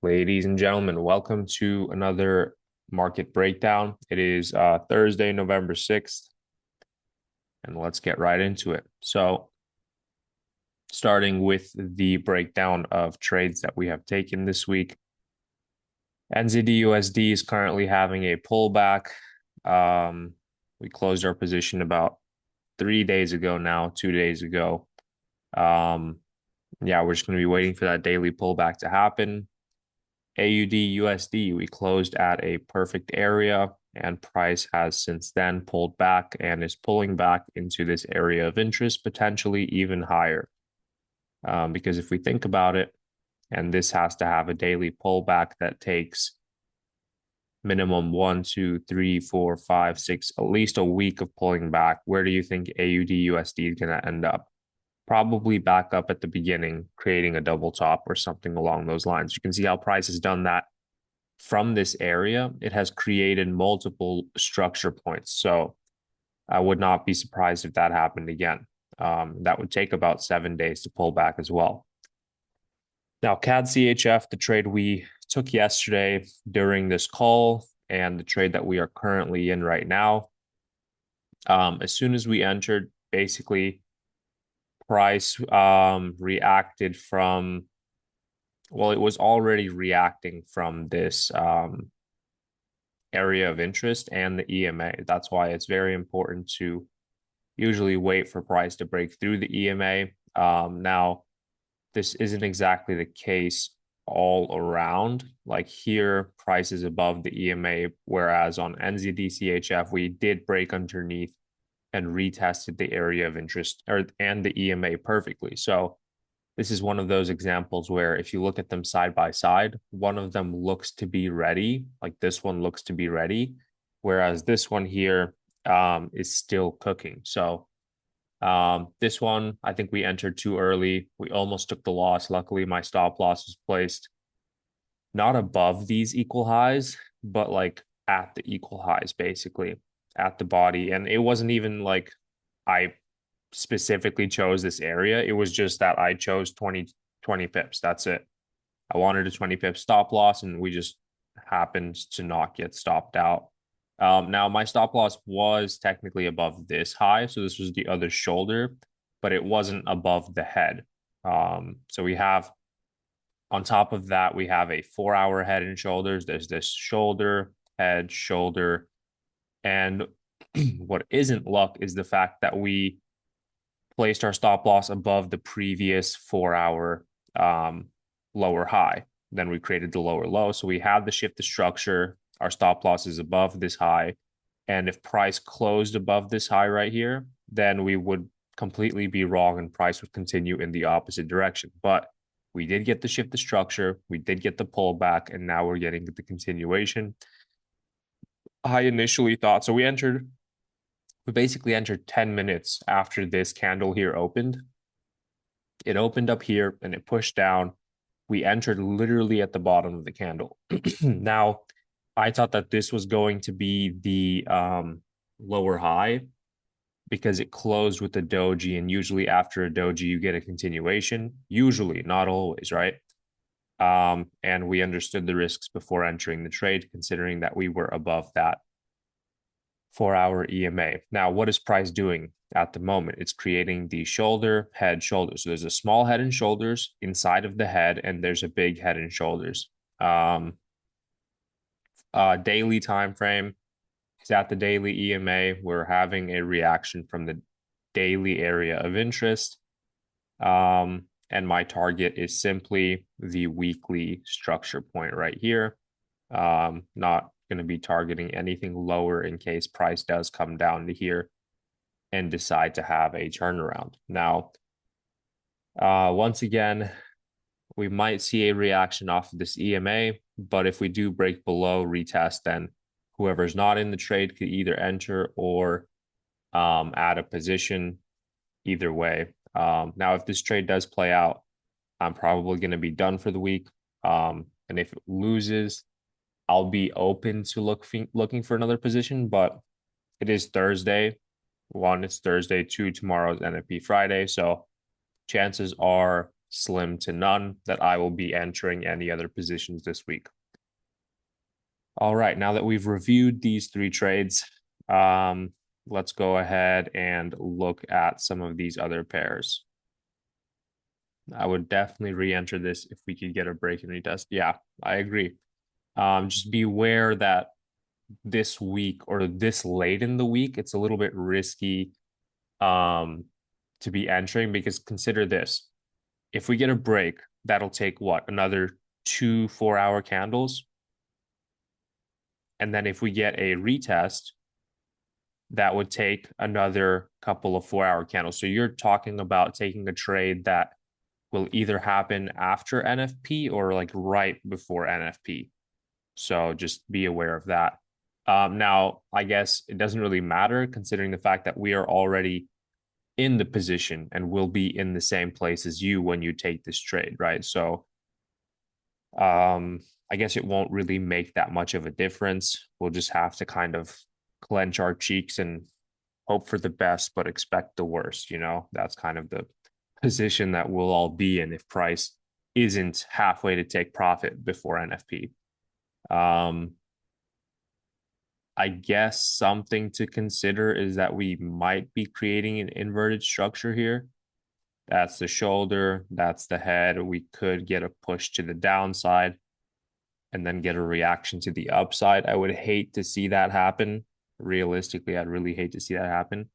Ladies and gentlemen, welcome to another market breakdown. It is Thursday, November 6th, and let's get right into it. So, starting with the breakdown of trades that we have taken this week, NZD/USD is currently having a pullback. We closed our position about 3 days ago now, 2 days ago. Yeah, we're just going to be waiting for that daily pullback to happen. AUD/USD, we closed at a perfect area, and price has since then pulled back and is pulling back into this area of interest, potentially even higher. Because if we think about it, and this has to have a daily pullback that takes minimum 1, 2, 3, 4, 5, 6, at least a week of pulling back, where do you think AUD/USD is going to end up? Probably back up at the beginning, creating a double top or something along those lines. You can see how price has done that from this area. It has created multiple structure points. So I would not be surprised if that happened again. That would take about 7 days to pull back as well. Now, CAD CHF, the trade we took yesterday during this call and the trade that we are currently in right now, as soon as we entered, basically price reacted from, well, it was already reacting from this area of interest and the EMA. That's why it's very important to usually wait for price to break through the EMA. Now, this isn't exactly the case all around. Like here, price is above the EMA, whereas on NZD/CHF, we did break underneath and retested the area of interest and the EMA perfectly. So this is one of those examples where if you look at them side by side, one of them looks to be ready, like this one looks to be ready, whereas this one here is still cooking. So this one, I think we entered too early. We almost took the loss. Luckily, my stop loss was placed not above these equal highs, but like at the equal highs, basically at the body. And it wasn't even like I specifically chose this area. It was just that I chose 20 pips. That's it. I wanted a 20 pip stop loss, and we just happened to not get stopped out. Now, my stop loss was technically above this high. So this was the other shoulder, but it wasn't above the head. So we have, on top of that, we have a 4 hour head and shoulders. There's this shoulder, head, shoulder. And what isn't luck is the fact that we placed our stop loss above the previous 4 hour lower high. Then we created the lower low. So we had the shift to structure. Our stop loss is above this high. And if price closed above this high right here, then we would completely be wrong and price would continue in the opposite direction. But we did get the shift to structure. We did get the pullback, and now we're getting the continuation. I initially thought, so we basically entered 10 minutes after this candle here opened. It opened up here and it pushed down. We entered literally at the bottom of the candle. Now, I thought that this was going to be the lower high because it closed with a doji, and usually after a doji, you get a continuation. Usually, not always, right? And we understood the risks before entering the trade, considering that we were above that 4 hour EMA. Now, what is price doing at the moment? It's creating the shoulder, head, shoulders. So there's a small head and shoulders inside of the head, and there's a big head and shoulders. Daily time frame is at the daily EMA. We're having a reaction from the daily area of interest. And my target is simply the weekly structure point right here. Not going to be targeting anything lower in case price does come down to here and decide to have a turnaround. Now, once again, we might see a reaction off of this EMA, but if we do break below retest, then whoever's not in the trade could either enter or add a position either way. Now, if this trade does play out, I'm probably going to be done for the week. And if it loses, I'll be open to looking for another position, but it is Thursday. One, it's Thursday. Two, tomorrow's NFP Friday. So chances are slim to none that I will be entering any other positions this week. All right, now that we've reviewed these three trades, let's go ahead and look at some of these other pairs. I would definitely re-enter this if we could get a break and retest. Yeah, I agree. Just be aware that this week or this late in the week, it's a little bit risky to be entering, because consider this. If we get a break, that'll take what? Another 2 4-hour candles. And then if we get a retest, that would take another couple of 4-hour candles. So you're talking about taking a trade that will either happen after NFP or like right before NFP. So just be aware of that. Now, I guess it doesn't really matter considering the fact that we are already in the position and will be in the same place as you when you take this trade, right? So I guess it won't really make that much of a difference. We'll just have to kind of clench our cheeks and hope for the best, but expect the worst. That's kind of the position that we'll all be in if price isn't halfway to take profit before NFP. I guess something to consider is that we might be creating an inverted structure here. That's the shoulder, that's the head. We could get a push to the downside and then get a reaction to the upside. I would hate to see that happen. Realistically, I'd really hate to see that happen.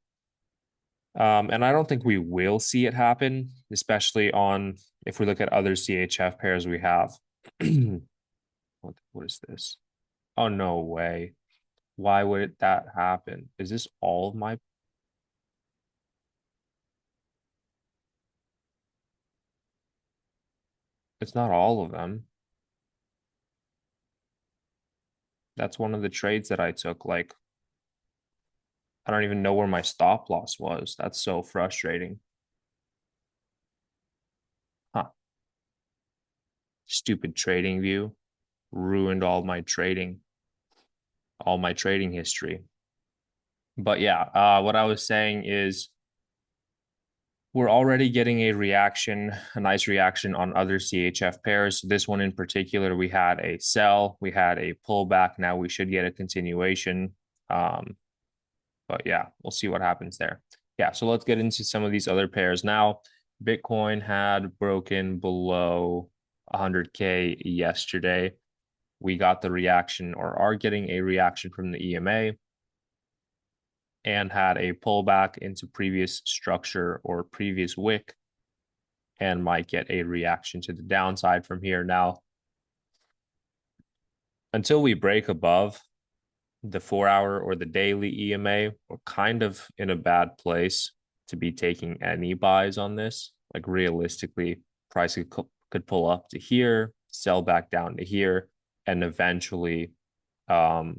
And I don't think we will see it happen, especially if we look at other CHF pairs we have. What is this? Oh, no way. Why would that happen? Is this all of my? It's not all of them. That's one of the trades that I took. Like, I don't even know where my stop loss was. That's so frustrating. Huh. Stupid trading view. Ruined all my trading history. But yeah, what I was saying is we're already getting a nice reaction on other CHF pairs. This one in particular, we had a sell, we had a pullback. Now we should get a continuation. But yeah, we'll see what happens there. Yeah, so let's get into some of these other pairs now. Bitcoin had broken below 100K yesterday. We got the reaction, or are getting a reaction from the EMA, and had a pullback into previous structure or previous wick, and might get a reaction to the downside from here. Now, until we break above the 4-hour or the daily EMA, we're kind of in a bad place to be taking any buys on this. Like realistically, price could pull up to here, sell back down to here, and eventually at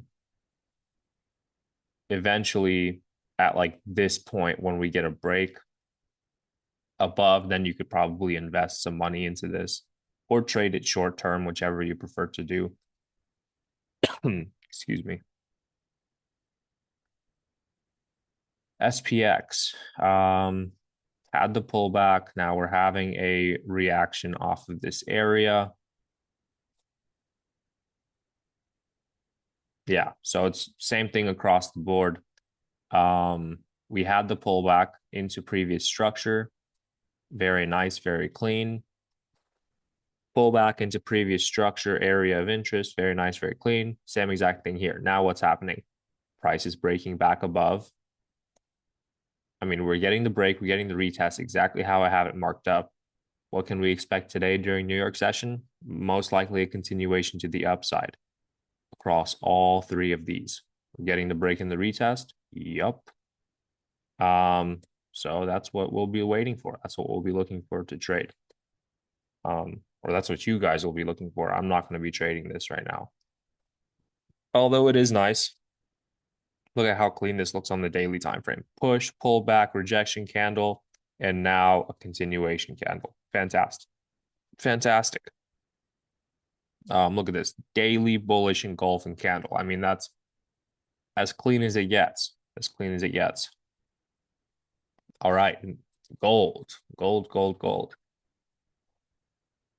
like this point when we get a break above, then you could probably invest some money into this or trade it short term, whichever you prefer to do. Excuse me. SPX had the pullback. Now we're having a reaction off of this area. Yeah, so it's same thing across the board. We had the pullback into previous structure. Very nice, very clean. Pullback into previous structure, area of interest. Very nice, very clean. Same exact thing here. Now what's happening? Price is breaking back above. I mean, we're getting the break, we're getting the retest, exactly how I have it marked up. What can we expect today during New York session? Most likely a continuation to the upside across all three of these. We're getting the break and the retest. Yup. So that's what we'll be waiting for. That's what we'll be looking for to trade. Or that's what you guys will be looking for. I'm not going to be trading this right now. Although it is nice. Look at how clean this looks on the daily time frame. Push, pull back, rejection candle, and now a continuation candle. Fantastic. Fantastic. Look at this. Daily bullish engulfing candle. I mean, that's as clean as it gets. As clean as it gets. All right. Gold. Gold, gold, gold.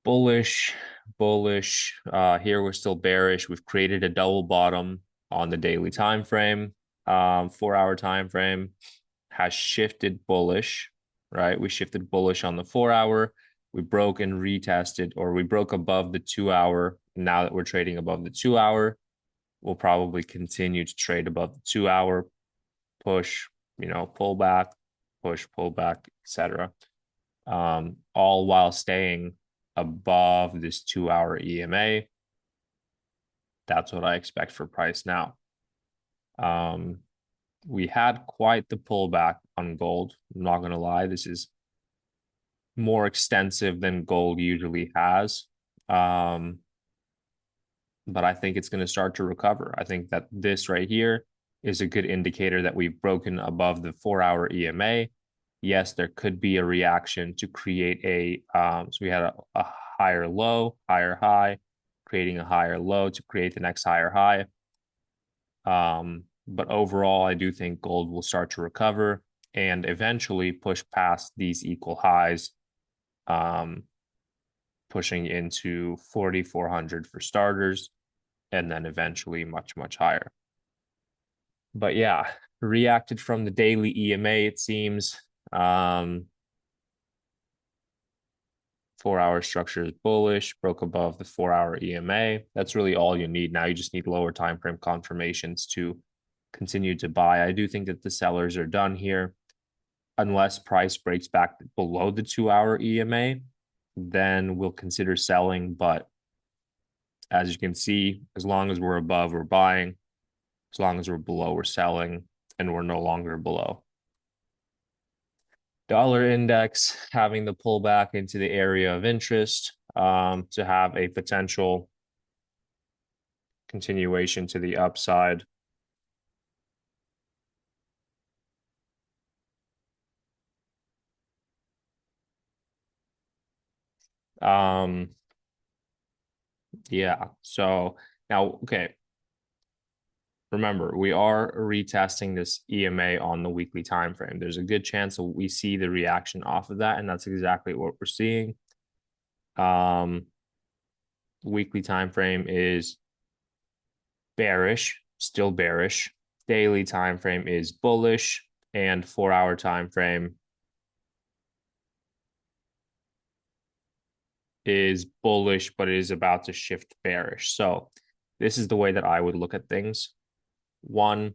Bullish, bullish. Here we're still bearish. We've created a double bottom on the daily time frame. 4-hour time frame has shifted bullish, right? We shifted bullish on the 4-hour. We broke and retested, or we broke above the 2-hour. Now that we're trading above the 2-hour, we'll probably continue to trade above the 2-hour, push, pull back, push, pull back, etc. All while staying above this 2-hour EMA. That's what I expect for price now. We had quite the pullback on gold. I'm not going to lie. This is more extensive than gold usually has. But I think it's going to start to recover. I think that this right here is a good indicator that we've broken above the 4-hour EMA. Yes, there could be a reaction to create so we had a higher low, higher high, creating a higher low to create the next higher high. But overall, I do think gold will start to recover and eventually push past these equal highs, pushing into 4,400 for starters, and then eventually much, much higher. But yeah, reacted from the daily EMA, it seems. 4-hour structure is bullish, broke above the 4-hour EMA. That's really all you need. Now you just need lower time frame confirmations to continue to buy. I do think that the sellers are done here. Unless price breaks back below the 2-hour EMA, then we'll consider selling. But as you can see, as long as we're above, we're buying. As long as we're below, we're selling, and we're no longer below. Dollar index having the pullback into the area of interest to have a potential continuation to the upside. Yeah, so now, okay, remember, we are retesting this EMA on the weekly time frame. There's a good chance that we see the reaction off of that, and that's exactly what we're seeing. Weekly time frame is bearish, still bearish. Daily time frame is bullish, and 4-hour time frame is bullish, but it is about to shift bearish. So this is the way that I would look at things. One,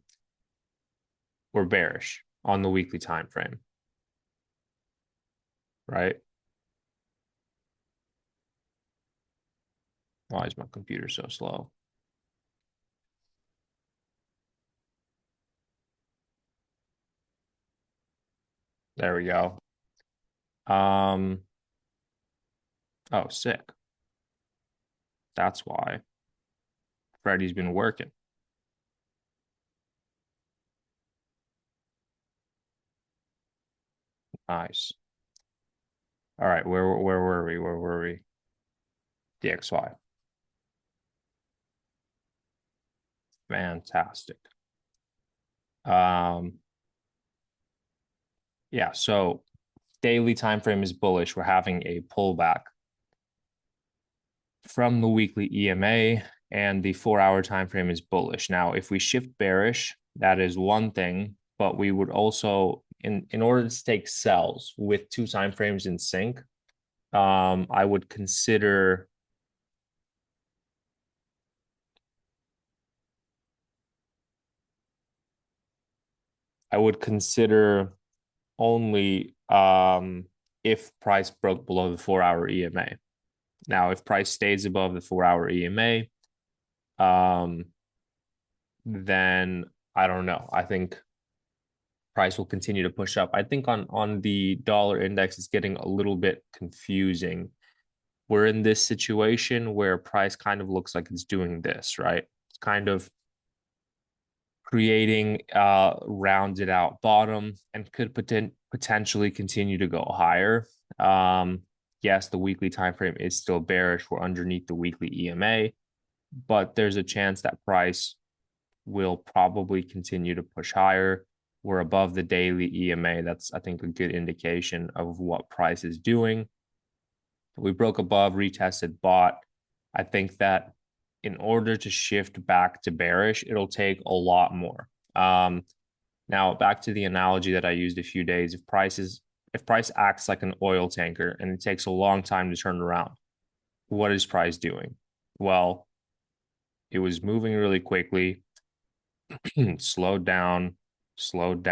we're bearish on the weekly time frame, right? Why is my computer so slow? There we go. Oh, sick. That's why Freddie's been working. Nice. All right, where were we? Where were we? DXY. Fantastic. Yeah, so daily time frame is bullish. We're having a pullback from the weekly EMA, and the 4-hour time frame is bullish. Now, if we shift bearish, that is one thing, but we would also, in order to take sells with 2 time frames in sync, I would consider only if price broke below the 4-hour EMA. Now, if price stays above the 4-hour EMA, then I don't know. I think price will continue to push up. I think on the dollar index, it's getting a little bit confusing. We're in this situation where price kind of looks like it's doing this, right? It's kind of creating a rounded out bottom and could potentially continue to go higher. Yes, the weekly time frame is still bearish. We're underneath the weekly EMA, but there's a chance that price will probably continue to push higher. We're above the daily EMA. That's, I think, a good indication of what price is doing. We broke above, retested, bought. I think that in order to shift back to bearish, it'll take a lot more. Now back to the analogy that I used a few days. If price acts like an oil tanker and it takes a long time to turn around, what is price doing? Well, it was moving really quickly, slowed down, started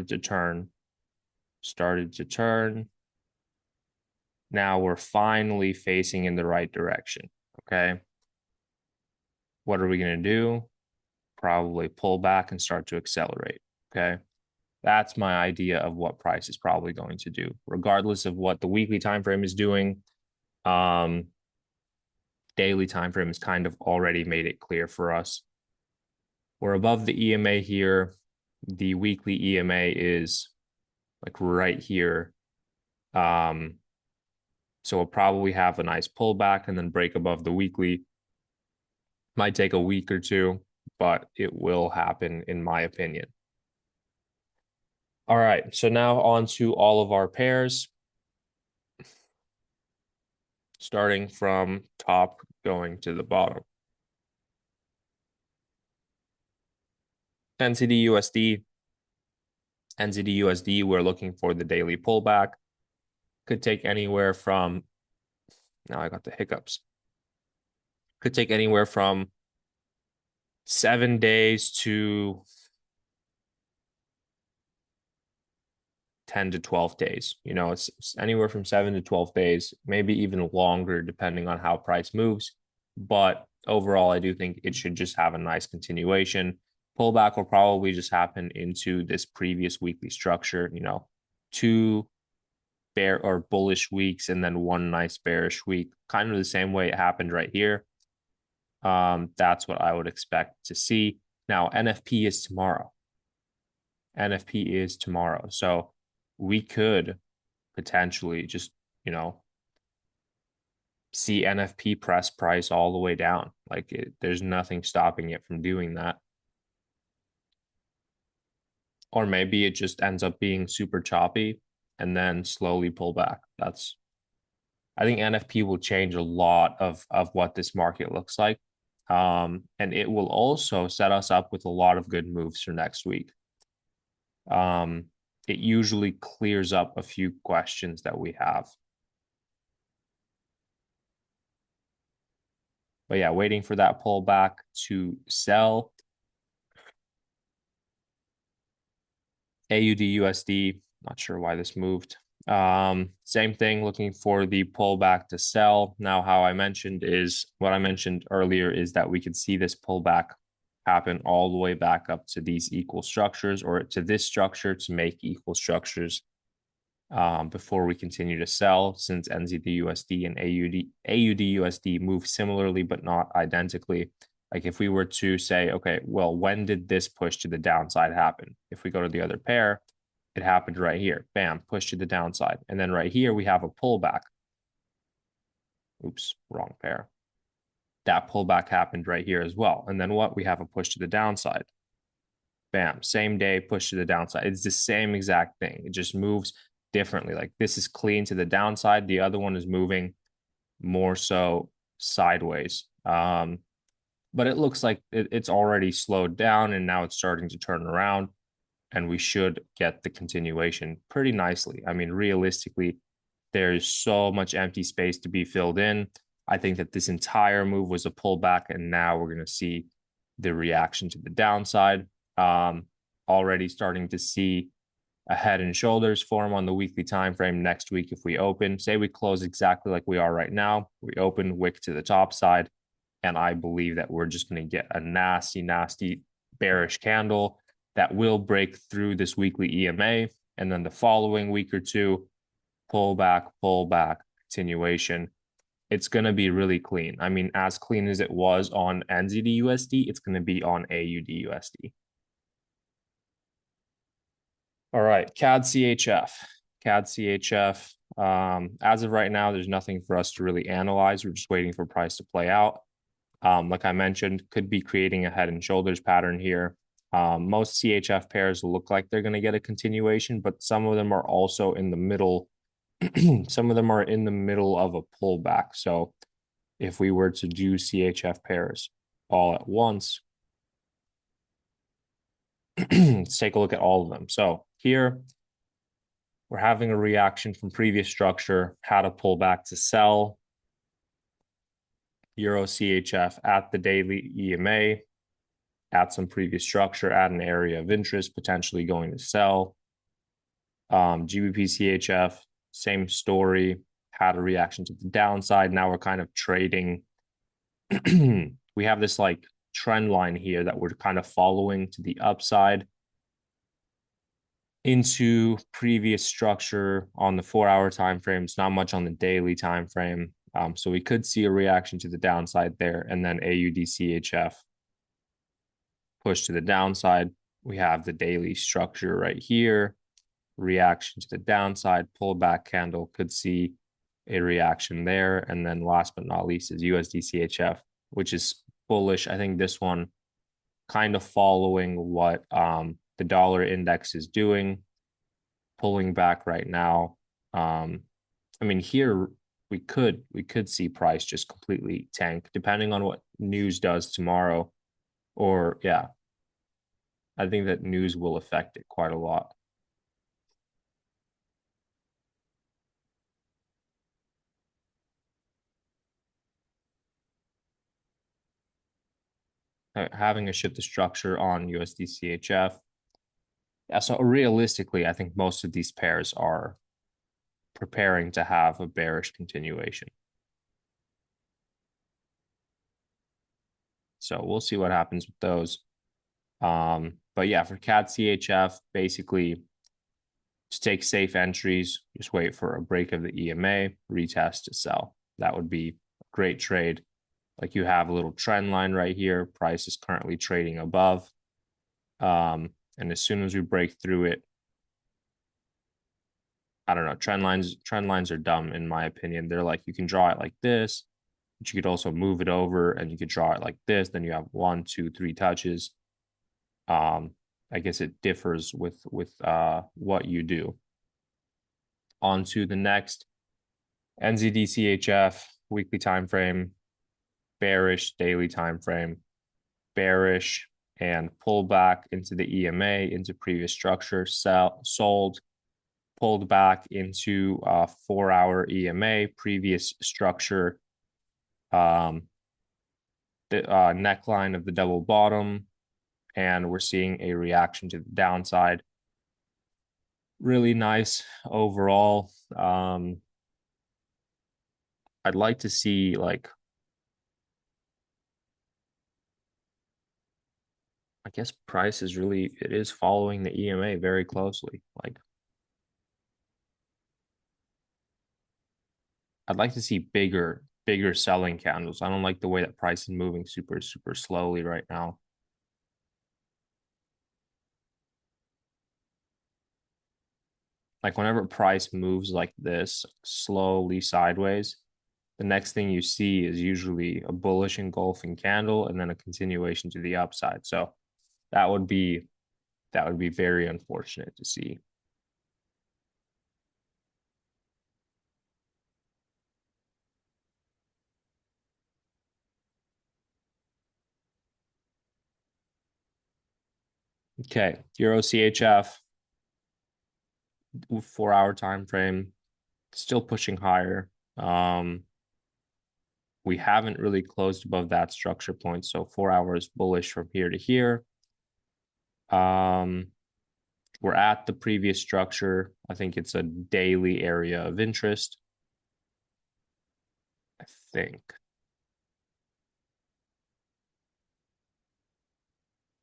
to turn, started to turn. Now we're finally facing in the right direction. Okay. What are we going to do? Probably pull back and start to accelerate. Okay. That's my idea of what price is probably going to do, regardless of what the weekly time frame is doing. Daily time frame has kind of already made it clear for us. We're above the EMA here. The weekly EMA is like right here. So we'll probably have a nice pullback and then break above the weekly. Might take a week or two, but it will happen in my opinion. All right, so now on to all of our pairs. Starting from top, going to the bottom. NZD USD. NZD USD, we're looking for the daily pullback. Could take anywhere from, now I got the hiccups. Could take anywhere from 7 days to 10 to 12 days. You know, it's anywhere from 7 to 12 days, maybe even longer, depending on how price moves. But overall, I do think it should just have a nice continuation. Pullback will probably just happen into this previous weekly structure, you know, 2 bear or bullish weeks and then 1 nice bearish week, kind of the same way it happened right here. That's what I would expect to see. Now, NFP is tomorrow. NFP is tomorrow. So we could potentially just, you know, see NFP press price all the way down. Like there's nothing stopping it from doing that. Or maybe it just ends up being super choppy and then slowly pull back. I think NFP will change a lot of what this market looks like. And it will also set us up with a lot of good moves for next week. It usually clears up a few questions that we have. But yeah, waiting for that pullback to sell. AUD USD, not sure why this moved. Same thing, looking for the pullback to sell. Now, what I mentioned earlier is that we could see this pullback happen all the way back up to these equal structures or to this structure to make equal structures before we continue to sell, since NZD USD and AUD USD move similarly but not identically. Like if we were to say, okay, well, when did this push to the downside happen? If we go to the other pair, it happened right here. Bam, push to the downside. And then right here, we have a pullback. Oops, wrong pair. That pullback happened right here as well. And then what? We have a push to the downside. Bam, same day, push to the downside. It's the same exact thing. It just moves differently. Like this is clean to the downside. The other one is moving more so sideways. But it looks like it's already slowed down and now it's starting to turn around, and we should get the continuation pretty nicely. I mean, realistically, there's so much empty space to be filled in. I think that this entire move was a pullback, and now we're going to see the reaction to the downside. Already starting to see a head and shoulders form on the weekly time frame next week. If we open, say we close exactly like we are right now, we open wick to the top side, and I believe that we're just going to get a nasty bearish candle that will break through this weekly EMA. And then the following week or two, pull back, continuation. It's going to be really clean. I mean, as clean as it was on NZD USD, it's going to be on AUD USD. All right, CAD CHF. CAD CHF. As of right now, there's nothing for us to really analyze. We're just waiting for price to play out. Like I mentioned, could be creating a head and shoulders pattern here. Most CHF pairs look like they're going to get a continuation, but some of them are also in the middle Some of them are in the middle of a pullback. So if we were to do CHF pairs all at once, let's take a look at all of them. So here we're having a reaction from previous structure, had a pullback to sell. Euro CHF at the daily EMA, at some previous structure, at an area of interest, potentially going to sell. GBP CHF, same story, had a reaction to the downside. Now we're kind of trading. We have this like trend line here that we're kind of following to the upside into previous structure on the 4-hour time frame. It's not much on the daily time frame. So we could see a reaction to the downside there, and then AUD CHF push to the downside. We have the daily structure right here, reaction to the downside, pullback candle, could see a reaction there. And then last but not least is USD CHF, which is bullish. I think this one kind of following what the dollar index is doing, pulling back right now. I mean, here we could see price just completely tank depending on what news does tomorrow. Or yeah, I think that news will affect it quite a lot. Having a shift of structure on USD CHF. Yeah, so realistically, I think most of these pairs are preparing to have a bearish continuation. So we'll see what happens with those. But yeah, for CAD CHF, basically to take safe entries, just wait for a break of the EMA, retest to sell. That would be a great trade. Like you have a little trend line right here. Price is currently trading above. And as soon as we break through it, I don't know, trend lines are dumb in my opinion. They're like you can draw it like this, but you could also move it over and you could draw it like this. Then you have 1, 2, 3 touches. I guess it differs with what you do. On to the next NZD CHF weekly time frame, bearish daily time frame, bearish and pull back into the EMA, into previous structure, sold, pulled back into 4-hour EMA, previous structure, the neckline of the double bottom, and we're seeing a reaction to the downside. Really nice overall. I'd like to see like, I guess price is really, it is following the EMA very closely. Like I'd like to see bigger selling candles. I don't like the way that price is moving super slowly right now. Like whenever price moves like this, slowly sideways, the next thing you see is usually a bullish engulfing candle and then a continuation to the upside. So that would be very unfortunate to see. Okay, Euro CHF, 4-hour time frame, still pushing higher. We haven't really closed above that structure point, so 4 hours bullish from here to here. We're at the previous structure. I think it's a daily area of interest. I think.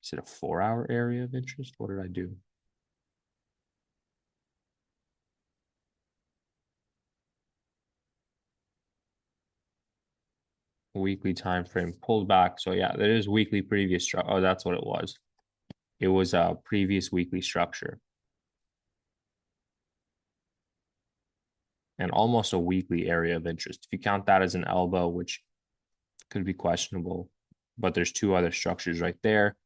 Is it a 4-hour area of interest? What did I do? Weekly time frame pulled back. So yeah, there is weekly previous structure. Oh, that's what it was. It was a previous weekly structure. And almost a weekly area of interest. If you count that as an elbow, which could be questionable, but there's 2 other structures right there.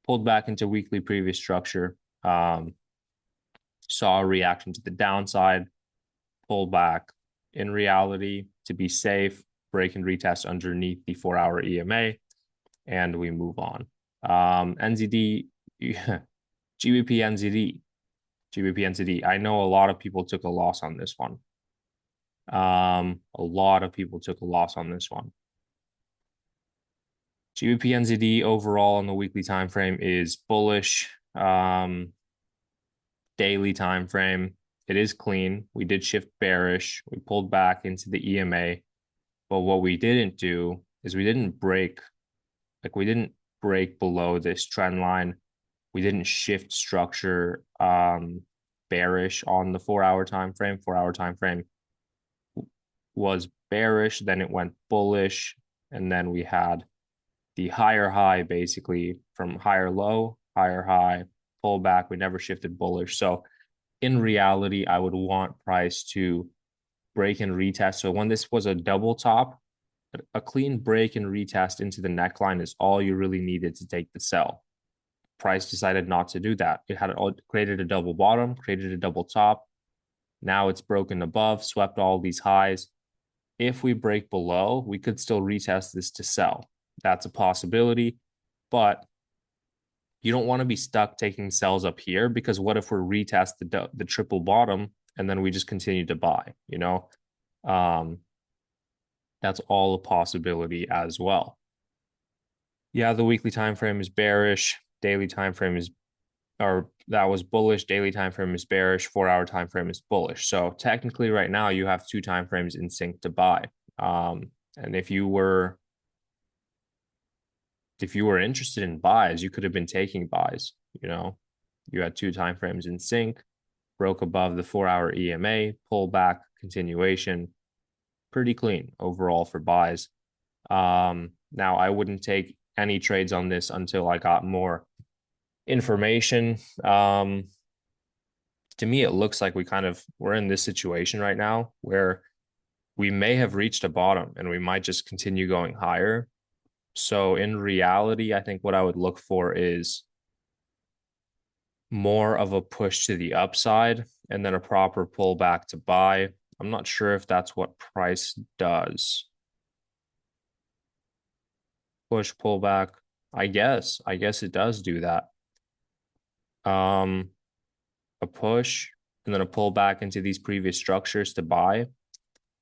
Pulled back into weekly previous structure. Saw a reaction to the downside. pull back. In reality, to be safe, break and retest underneath the 4-hour EMA, and we move on. NZD, GBP NZD, GBP NZD. I know a lot of people took a loss on this one. A lot of people took a loss on this one. GBP NZD overall on the weekly time frame is bullish. Daily time frame, it is clean. We did shift bearish. We pulled back into the EMA, but what we didn't do is we didn't break below this trend line. We didn't shift structure bearish on the 4-hour time frame. 4-hour time frame was bearish, then it went bullish, and then we had the higher high basically from higher low, higher high, pull back. We never shifted bullish. So in reality, I would want price to break and retest. So when this was a double top, a clean break and retest into the neckline is all you really needed to take the sell. Price decided not to do that. It had created a double bottom, created a double top. Now it's broken above, swept all these highs. If we break below, we could still retest this to sell. That's a possibility, but you don't want to be stuck taking sells up here, because what if we retest the triple bottom and then we just continue to buy, you know? That's all a possibility as well. Yeah, the weekly time frame is bearish. Daily time frame is, or that was bullish. Daily time frame is bearish. 4-hour time frame is bullish. So technically, right now you have two time frames in sync to buy. And if you were interested in buys, you could have been taking buys. You know, you had two time frames in sync, broke above the 4-hour EMA, pull back, continuation. Pretty clean overall for buys. Now I wouldn't take any trades on this until I got more information. To me, it looks like we're in this situation right now where we may have reached a bottom and we might just continue going higher. So in reality, I think what I would look for is more of a push to the upside and then a proper pullback to buy. I'm not sure if that's what price does. Push, pullback. I guess it does do that. A push and then a pullback into these previous structures to buy.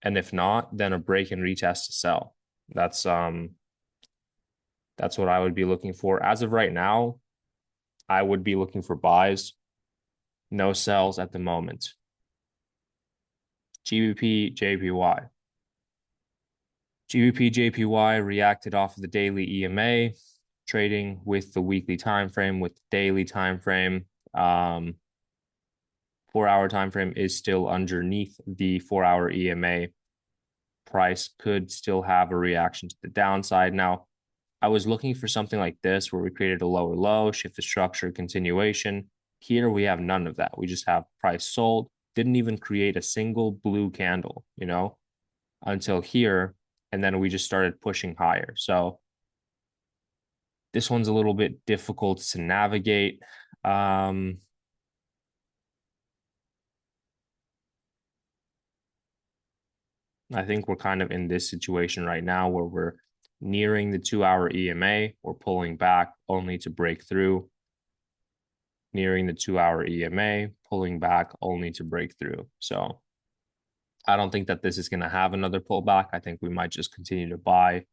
And if not, then a break and retest to sell. That's what I would be looking for. As of right now, I would be looking for buys. No sells at the moment. GBP, JPY. GBP, JPY reacted off of the daily EMA, trading with the weekly time frame, with the daily time frame. 4-hour time frame is still underneath the 4-hour EMA. Price could still have a reaction to the downside. Now, I was looking for something like this where we created a lower low, shift the structure, continuation. Here we have none of that. We just have price sold, didn't even create a single blue candle, you know, until here. And then we just started pushing higher. So this one's a little bit difficult to navigate. I think we're kind of in this situation right now where we're nearing the 2-hour EMA. We're pulling back only to break through. Nearing the 2-hour EMA, pulling back only to break through. So I don't think that this is going to have another pullback. I think we might just continue to buy.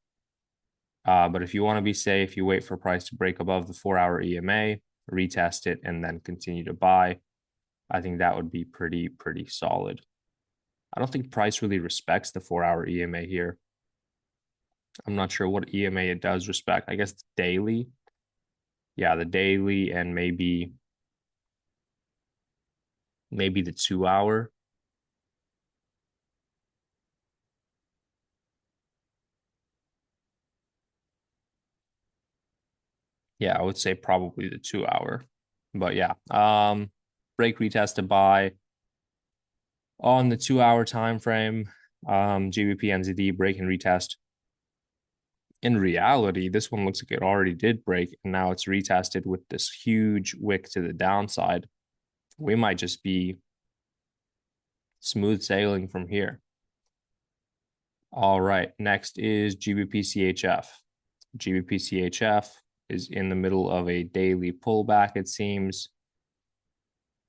But if you want to be safe, you wait for price to break above the 4-hour EMA, retest it, and then continue to buy. I think that would be pretty solid. I don't think price really respects the 4-hour EMA here. I'm not sure what EMA it does respect. I guess the daily. Yeah, the daily and maybe the 2-hour. Yeah, I would say probably the 2-hour. But yeah, break retest to buy on the 2-hour time frame. GBP NZD break and retest. In reality, this one looks like it already did break, and now it's retested with this huge wick to the downside. We might just be Smooth sailing from here. All right, next is GBP-CHF. GBP-CHF is in the middle of a daily pullback, it seems.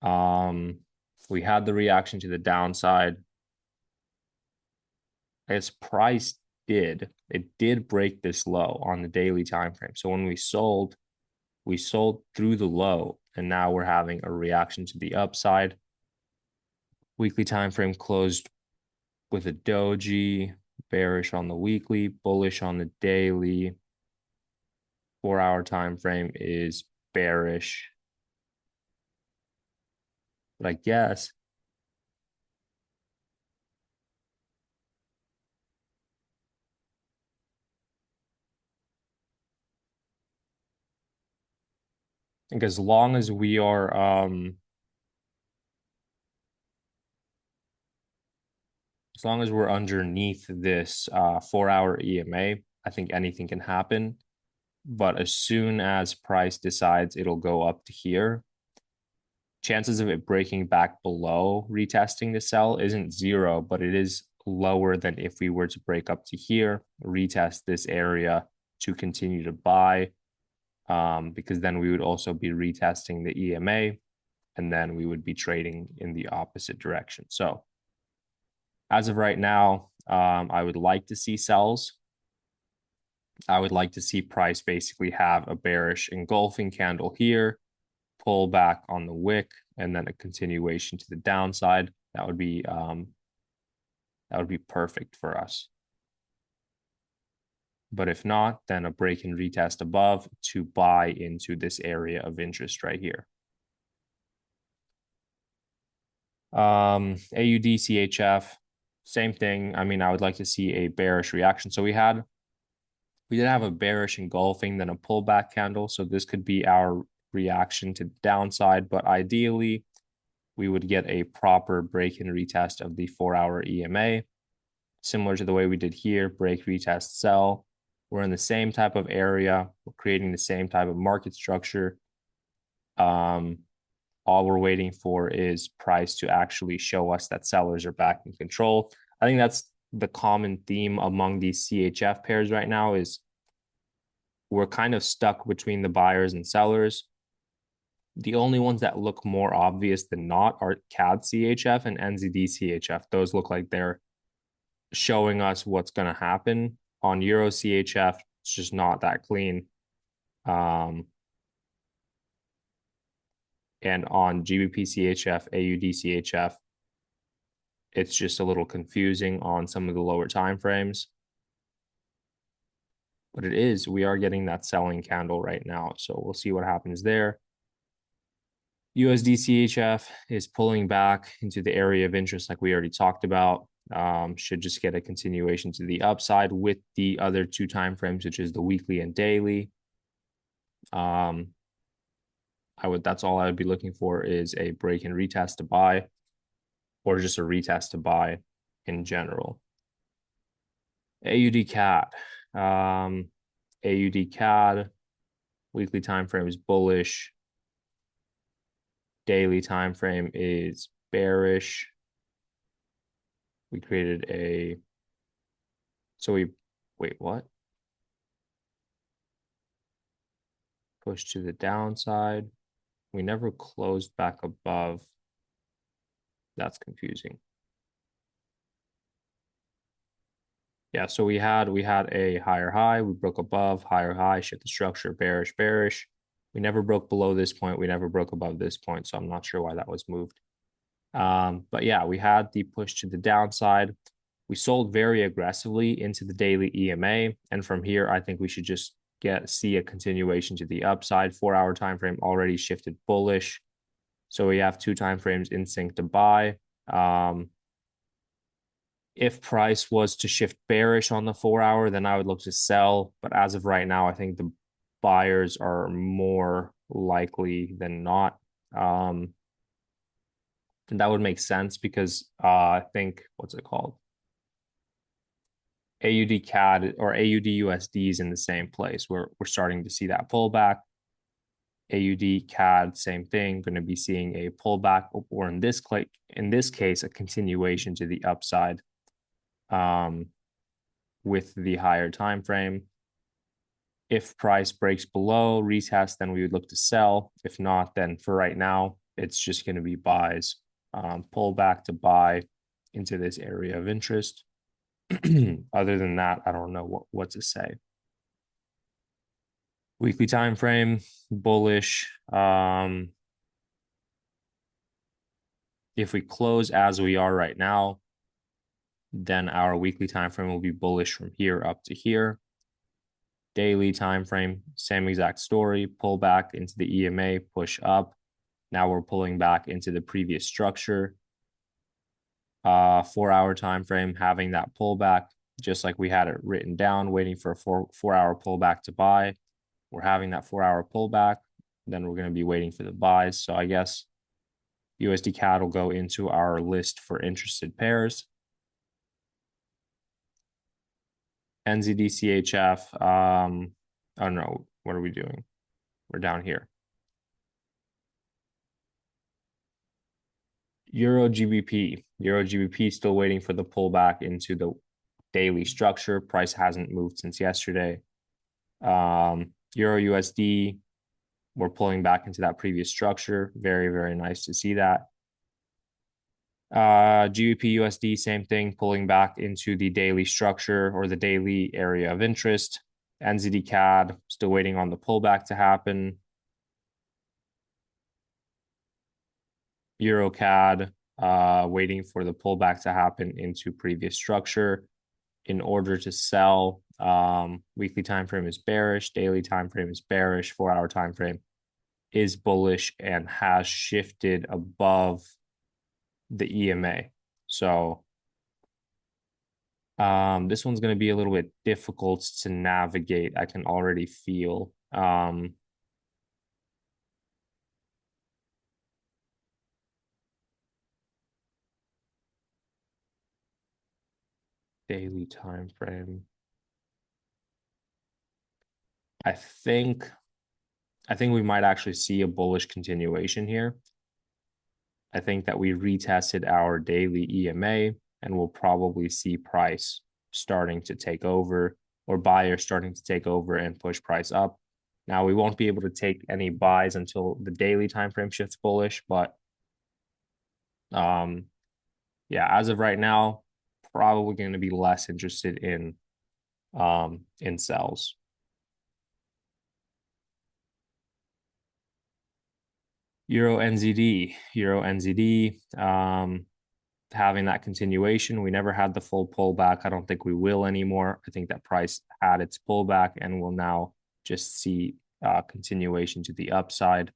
We had the reaction to the downside. Its price it did break this low on the daily time frame. So when we sold through the low, and now we're having a reaction to the upside. Weekly time frame closed with a doji, bearish on the weekly, bullish on the daily. 4-hour time frame is bearish. But I guess I think as long as we are as long as we're underneath this 4-hour EMA, I think anything can happen. But as soon as price decides it'll go up to here, chances of it breaking back below retesting the sell isn't zero, but it is lower than if we were to break up to here, retest this area to continue to buy, because then we would also be retesting the EMA, and then we would be trading in the opposite direction. So as of right now, I would like to see sells. I would like to see price basically have a bearish engulfing candle here, pull back on the wick, and then a continuation to the downside. That would be perfect for us. But if not, then a break and retest above to buy into this area of interest right here. AUD CHF, same thing. I mean, I would like to see a bearish reaction. So we did have a bearish engulfing, then a pullback candle. So this could be our reaction to the downside, but ideally we would get a proper break and retest of the 4-hour EMA, similar to the way we did here, break, retest, sell. We're in the same type of area. We're creating the same type of market structure. All we're waiting for is price to actually show us that sellers are back in control. I think that's the common theme among these CHF pairs right now is we're kind of stuck between the buyers and sellers. The only ones that look more obvious than not are CAD CHF and NZD CHF. Those look like they're showing us what's going to happen. On Euro CHF, it's just not that clean. And on GBP CHF, AUD CHF, it's just a little confusing on some of the lower time frames. But we are getting that selling candle right now. So we'll see what happens there. USD CHF is pulling back into the area of interest like we already talked about. Should just get a continuation to the upside with the other two time frames, which is the weekly and daily. That's all I would be looking for is a break and retest to buy, or just a retest to buy in general. AUD CAD. AUD CAD, weekly time frame is bullish. Daily time frame is bearish. We created wait, what? Push to the downside. We never closed back above. That's confusing. Yeah, so we had a higher high, we broke above, higher high, shift the structure, bearish, bearish. We never broke below this point, we never broke above this point, so I'm not sure why that was moved. But yeah, we had the push to the downside. We sold very aggressively into the daily EMA, and from here, I think we should just see a continuation to the upside. 4-hour time frame already shifted bullish, so we have two time frames in sync to buy. If price was to shift bearish on the 4-hour, then I would look to sell. But as of right now, I think the buyers are more likely than not. And that would make sense because I think, what's it called? AUD CAD or AUD USD is in the same place. We're starting to see that pullback. AUD, CAD, same thing, going to be seeing a pullback, or in this case, a continuation to the upside with the higher time frame. If price breaks below retest, then we would look to sell. If not, then for right now, it's just going to be buys. Pull back to buy into this area of interest. Other than that, I don't know what to say. Weekly time frame, bullish. If we close as we are right now, then our weekly time frame will be bullish from here up to here. Daily time frame, same exact story. Pull back into the EMA, push up. Now we're pulling back into the previous structure. 4-hour time frame, having that pullback, just like we had it written down, waiting for a four-hour pullback to buy. We're having that 4-hour pullback. Then we're going to be waiting for the buys. So I guess USD CAD will go into our list for interested pairs. NZD CHF. Oh no, what are we doing? We're down here. Euro GBP. Euro GBP still waiting for the pullback into the daily structure. Price hasn't moved since yesterday. Euro USD, we're pulling back into that previous structure. Very, very nice to see that. GBP USD, same thing, pulling back into the daily structure or the daily area of interest. NZD CAD, still waiting on the pullback to happen. Euro CAD, waiting for the pullback to happen into previous structure in order to sell. Weekly time frame is bearish, daily time frame is bearish, 4-hour time frame is bullish and has shifted above the EMA. So this one's going to be a little bit difficult to navigate. I can already feel. Daily time frame. I think we might actually see a bullish continuation here. I think that we retested our daily EMA and we'll probably see price starting to take over, or buyers starting to take over and push price up. Now we won't be able to take any buys until the daily time frame shifts bullish, but yeah, as of right now, probably going to be less interested in sells. Euro NZD, having that continuation. We never had the full pullback. I don't think we will anymore. I think that price had its pullback and will now just see continuation to the upside.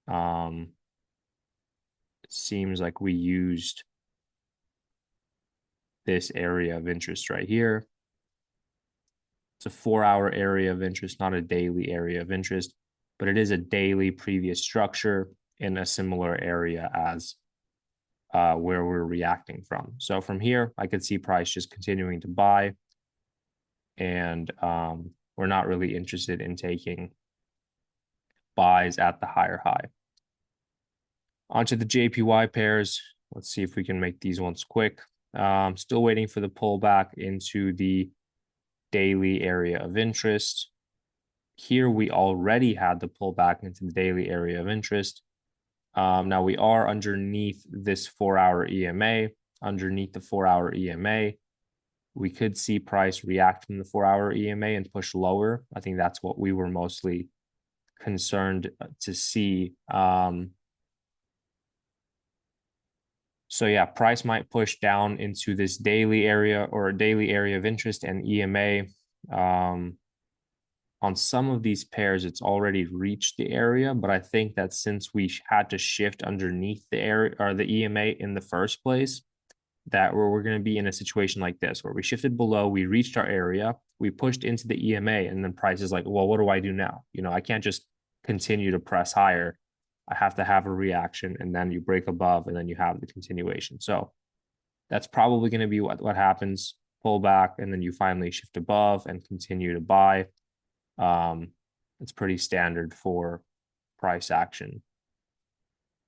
It seems like we used this area of interest right here. It's a 4-hour area of interest, not a daily area of interest, but it is a daily previous structure in a similar area as where we're reacting from. So from here, I could see price just continuing to buy, and we're not really interested in taking buys at the higher high. Onto the JPY pairs. Let's see if we can make these ones quick. Still waiting for the pullback into the daily area of interest. Here we already had the pullback into the daily area of interest. Now we are underneath this 4-hour EMA. Underneath the 4-hour EMA, we could see price react from the 4-hour EMA and push lower. I think that's what we were mostly concerned to see. So yeah, price might push down into this daily area or a daily area of interest and EMA. On some of these pairs, it's already reached the area, but I think that since we had to shift underneath the area or the EMA in the first place, that we're going to be in a situation like this where we shifted below, we reached our area, we pushed into the EMA, and then price is like, well, what do I do now? I can't just continue to press higher. I have to have a reaction, and then you break above, and then you have the continuation. So that's probably going to be what happens. Pull back, and then you finally shift above and continue to buy. It's pretty standard for price action.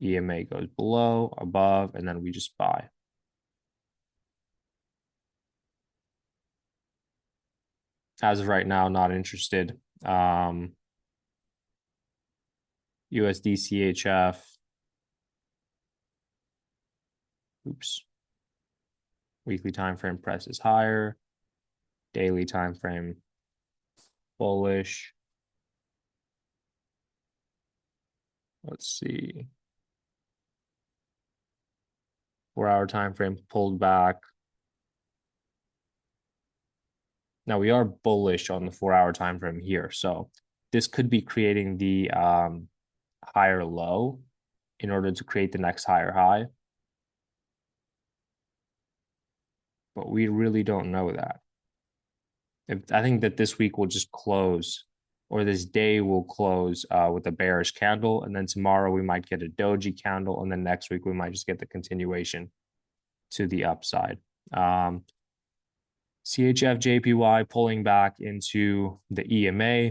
EMA goes below, above, and then we just buy. As of right now, not interested. USD CHF. Oops. Weekly time frame presses higher. Daily time frame bullish. Let's see. 4-hour time frame pulled back. Now we are bullish on the 4-hour time frame here. So this could be creating the higher low in order to create the next higher high. But we really don't know that. I think that this week will just close, or this day will close with a bearish candle, and then tomorrow we might get a doji candle, and then next week we might just get the continuation to the upside. CHF JPY pulling back into the EMA.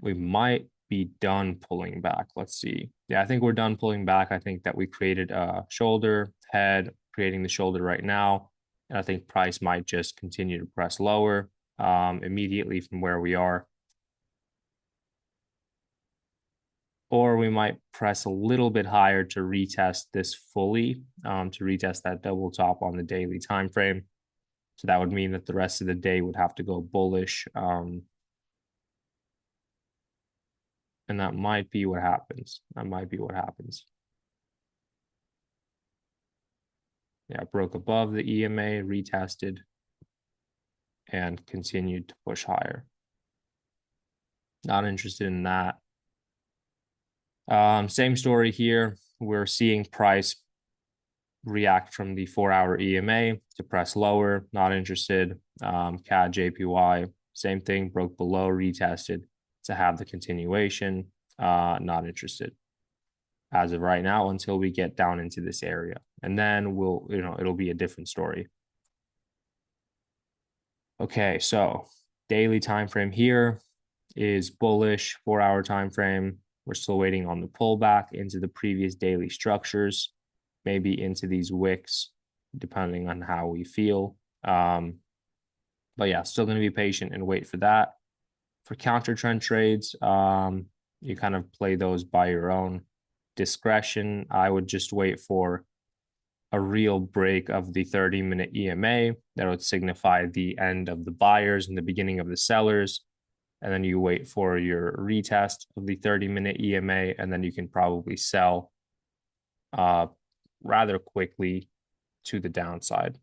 We might be done pulling back. Let's see. Yeah, I think we're done pulling back. I think that we created a shoulder, head, creating the shoulder right now. And I think price might just continue to press lower immediately from where we are. Or we might press a little bit higher to retest this fully, to retest that double top on the daily time frame. So that would mean that the rest of the day would have to go bullish. And that might be what happens. That might be what happens. Yeah, broke above the EMA, retested, and continued to push higher. Not interested in that. Same story here. We're seeing price react from the 4-hour EMA to press lower. Not interested. CAD JPY, same thing, broke below, retested to have the continuation. Not interested as of right now until we get down into this area. And then it'll be a different story. Okay, so daily time frame here is bullish, 4-hour time frame. We're still waiting on the pullback into the previous daily structures, maybe into these wicks, depending on how we feel. But yeah, still going to be patient and wait for that. For counter trend trades, you kind of play those by your own discretion. I would just wait for a real break of the 30-minute EMA that would signify the end of the buyers and the beginning of the sellers. And then you wait for your retest of the 30-minute EMA, and then you can probably sell rather quickly to the downside.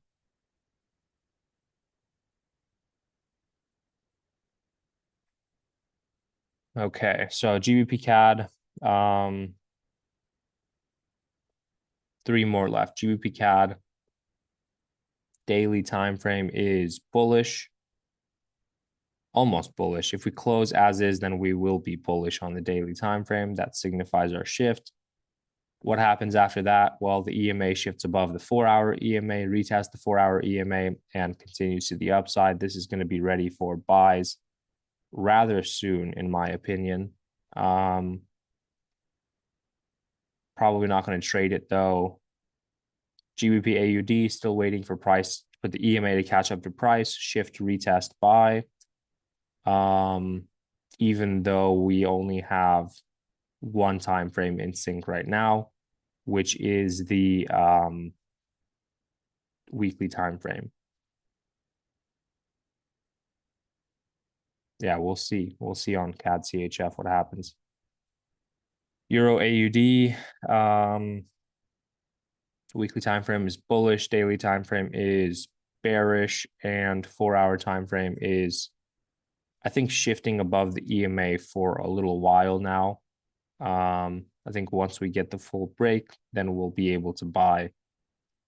Okay, so GBP CAD, 3 more left. GBP CAD daily time frame is bullish, almost bullish. If we close as is, then we will be bullish on the daily time frame. That signifies our shift. What happens after that? Well, the EMA shifts above the 4-hour EMA, retest the 4-hour EMA, and continues to the upside. This is going to be ready for buys rather soon, in my opinion. Probably not going to trade it though. GBP AUD still waiting for price for the EMA to catch up to price. Shift, retest, buy. Even though we only have one time frame in sync right now, which is the weekly time frame. Yeah, we'll see. We'll see on CAD CHF what happens. Euro AUD, weekly time frame is bullish, daily time frame is bearish, and 4-hour time frame is, I think, shifting above the EMA for a little while now. I think once we get the full break, then we'll be able to buy,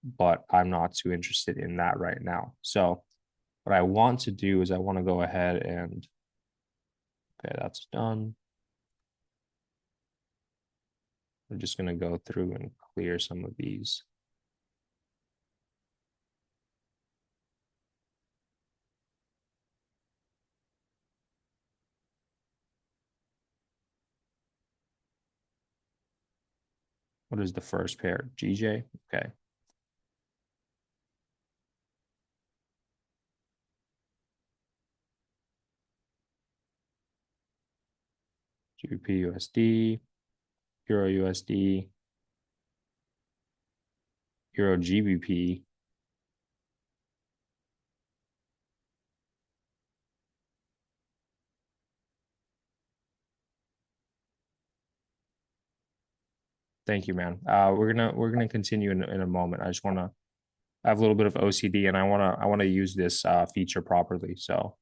but I'm not too interested in that right now. So what I want to do is I want to go ahead and, okay, that's done. We're just going to go through and clear some of these. What is the first pair? GJ? Okay. GBP USD, Euro USD, Euro GBP. Thank you, man. We're gonna continue in a moment. I just wanna I have a little bit of OCD and I wanna use this feature properly. So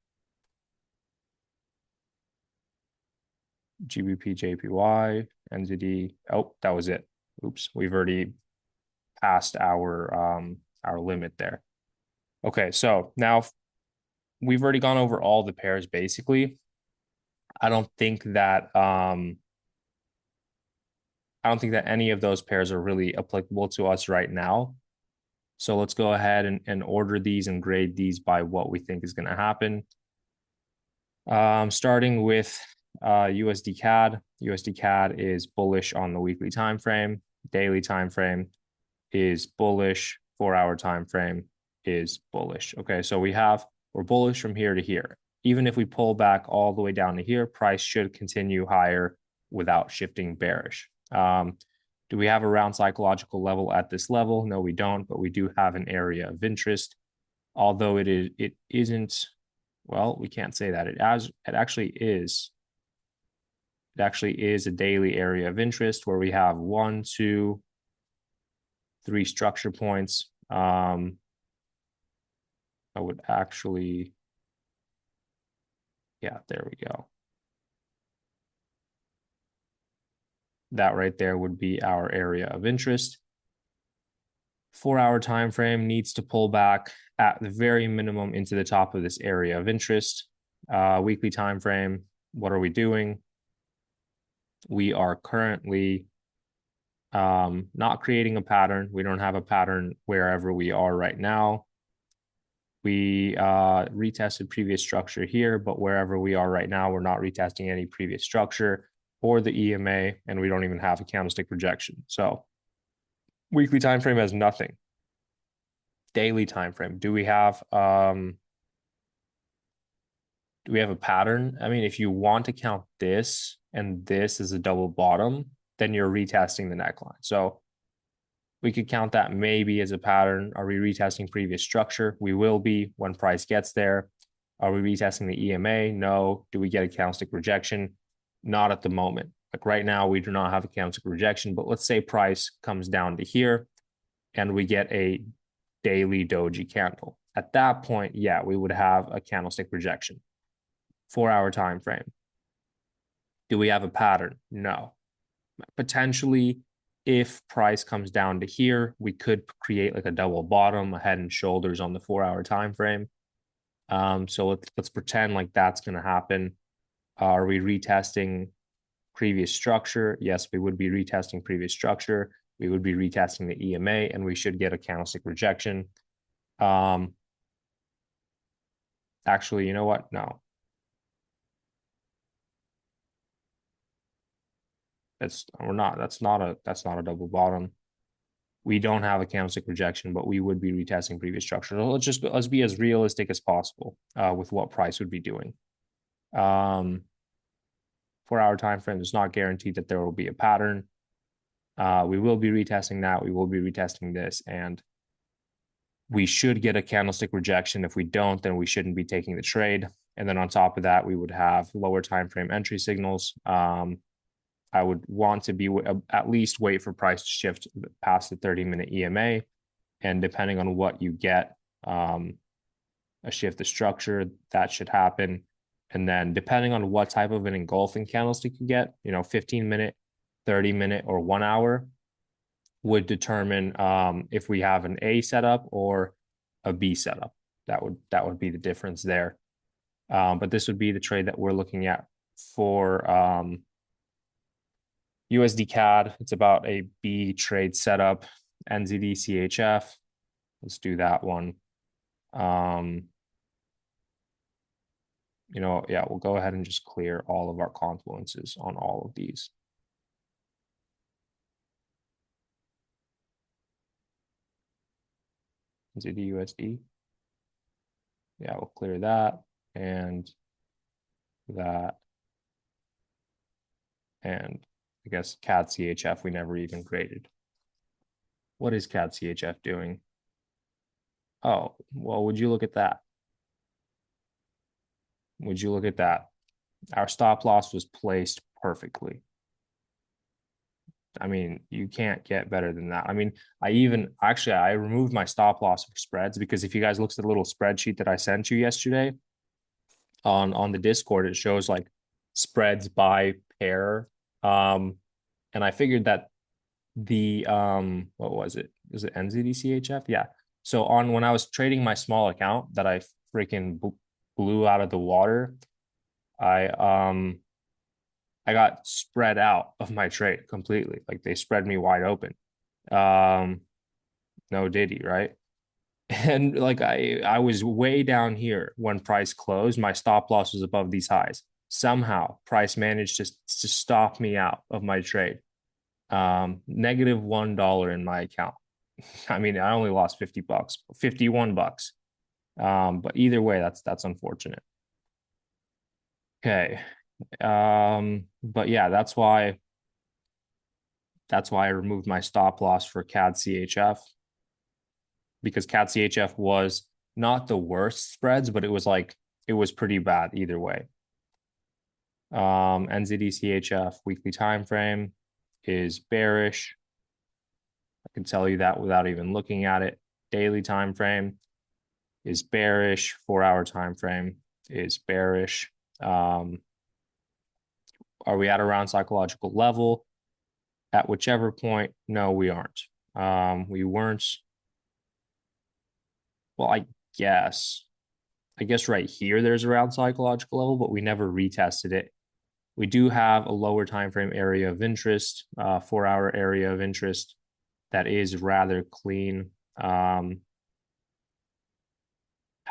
GBP JPY NZD. Oh, that was it. Oops, we've already passed our limit there. Okay, so now we've already gone over all the pairs basically. I don't think that I don't think that any of those pairs are really applicable to us right now. So let's go ahead and order these and grade these by what we think is going to happen. Starting with USD CAD. USD CAD is bullish on the weekly time frame. Daily time frame is bullish. 4-hour time frame is bullish. Okay, so we're bullish from here to here. Even if we pull back all the way down to here, price should continue higher without shifting bearish. Do we have a round psychological level at this level? No, we don't, but we do have an area of interest. Although it isn't, well, we can't say that. It actually is. It actually is a daily area of interest where we have 1, 2, 3 structure points. I would actually, yeah, there we go. That right there would be our area of interest. 4-hour time frame needs to pull back at the very minimum into the top of this area of interest. Weekly time frame, what are we doing? We are currently not creating a pattern. We don't have a pattern wherever we are right now. We retested previous structure here, but wherever we are right now, we're not retesting any previous structure or the EMA, and we don't even have a candlestick projection. So weekly time frame has nothing. Daily time frame. Do we have a pattern? I mean, if you want to count this and this is a double bottom, then you're retesting the neckline. So we could count that maybe as a pattern. Are we retesting previous structure? We will be when price gets there. Are we retesting the EMA? No. Do we get a candlestick rejection? Not at the moment. Like right now, we do not have a candlestick rejection, but let's say price comes down to here and we get a daily doji candle. At that point, yeah, we would have a candlestick rejection. 4-hour time frame. Do we have a pattern? No. Potentially, if price comes down to here, we could create like a double bottom, a head and shoulders on the 4-hour time frame. So let's pretend like that's going to happen. Are we retesting previous structure? Yes, we would be retesting previous structure. We would be retesting the EMA, and we should get a candlestick rejection. Actually, you know what? No. That's not a double bottom. We don't have a candlestick rejection, but we would be retesting previous structure. So let's be as realistic as possible with what price would be doing. 4-hour time frame is not guaranteed that there will be a pattern. We will be retesting that. We will be retesting this, and we should get a candlestick rejection. If we don't, then we shouldn't be taking the trade. And then on top of that, we would have lower time frame entry signals. I would want to be at least wait for price to shift past the 30-minute EMA. And depending on what you get, a shift of structure, that should happen. And then depending on what type of an engulfing candlestick you get, 15-minute, 30-minute, or 1 hour would determine if we have an A setup or a B setup. That would be the difference there. But this would be the trade that we're looking at for USD CAD. It's about a B trade setup. NZD CHF. Let's do that one. Yeah, we'll go ahead and just clear all of our confluences on all of these. NZD/USD. Yeah, we'll clear that and that. And I guess CAD CHF we never even created. What is CAD CHF doing? Oh, well, would you look at that? Would you look at that? Our stop loss was placed perfectly. I mean, you can't get better than that. I mean, I removed my stop loss for spreads because if you guys looked at the little spreadsheet that I sent you yesterday on the Discord, it shows like spreads by pair. And I figured that the what was it? Was it NZDCHF? Yeah. So on when I was trading my small account that I freaking blew out of the water, I um I got spread out of my trade completely. Like they spread me wide open. Um, no Diddy, right? And like I was way down here when price closed. My stop loss was above these highs. Somehow price managed to stop me out of my trade. Negative $1 in my account. I mean, I only lost 50 bucks, 51 bucks. But either way, that's unfortunate. Okay. But yeah, that's why I removed my stop loss for CAD CHF because CAD CHF was not the worst spreads, but it was pretty bad either way. NZD CHF weekly time frame is bearish. I can tell you that without even looking at it. Daily time frame is bearish. 4-hour time frame is bearish. Are we at around psychological level? At whichever point, no, we aren't. We weren't. Well, guess. I guess right here there's around psychological level, but we never retested it. We do have a lower time frame area of interest, 4-hour area of interest that is rather clean. How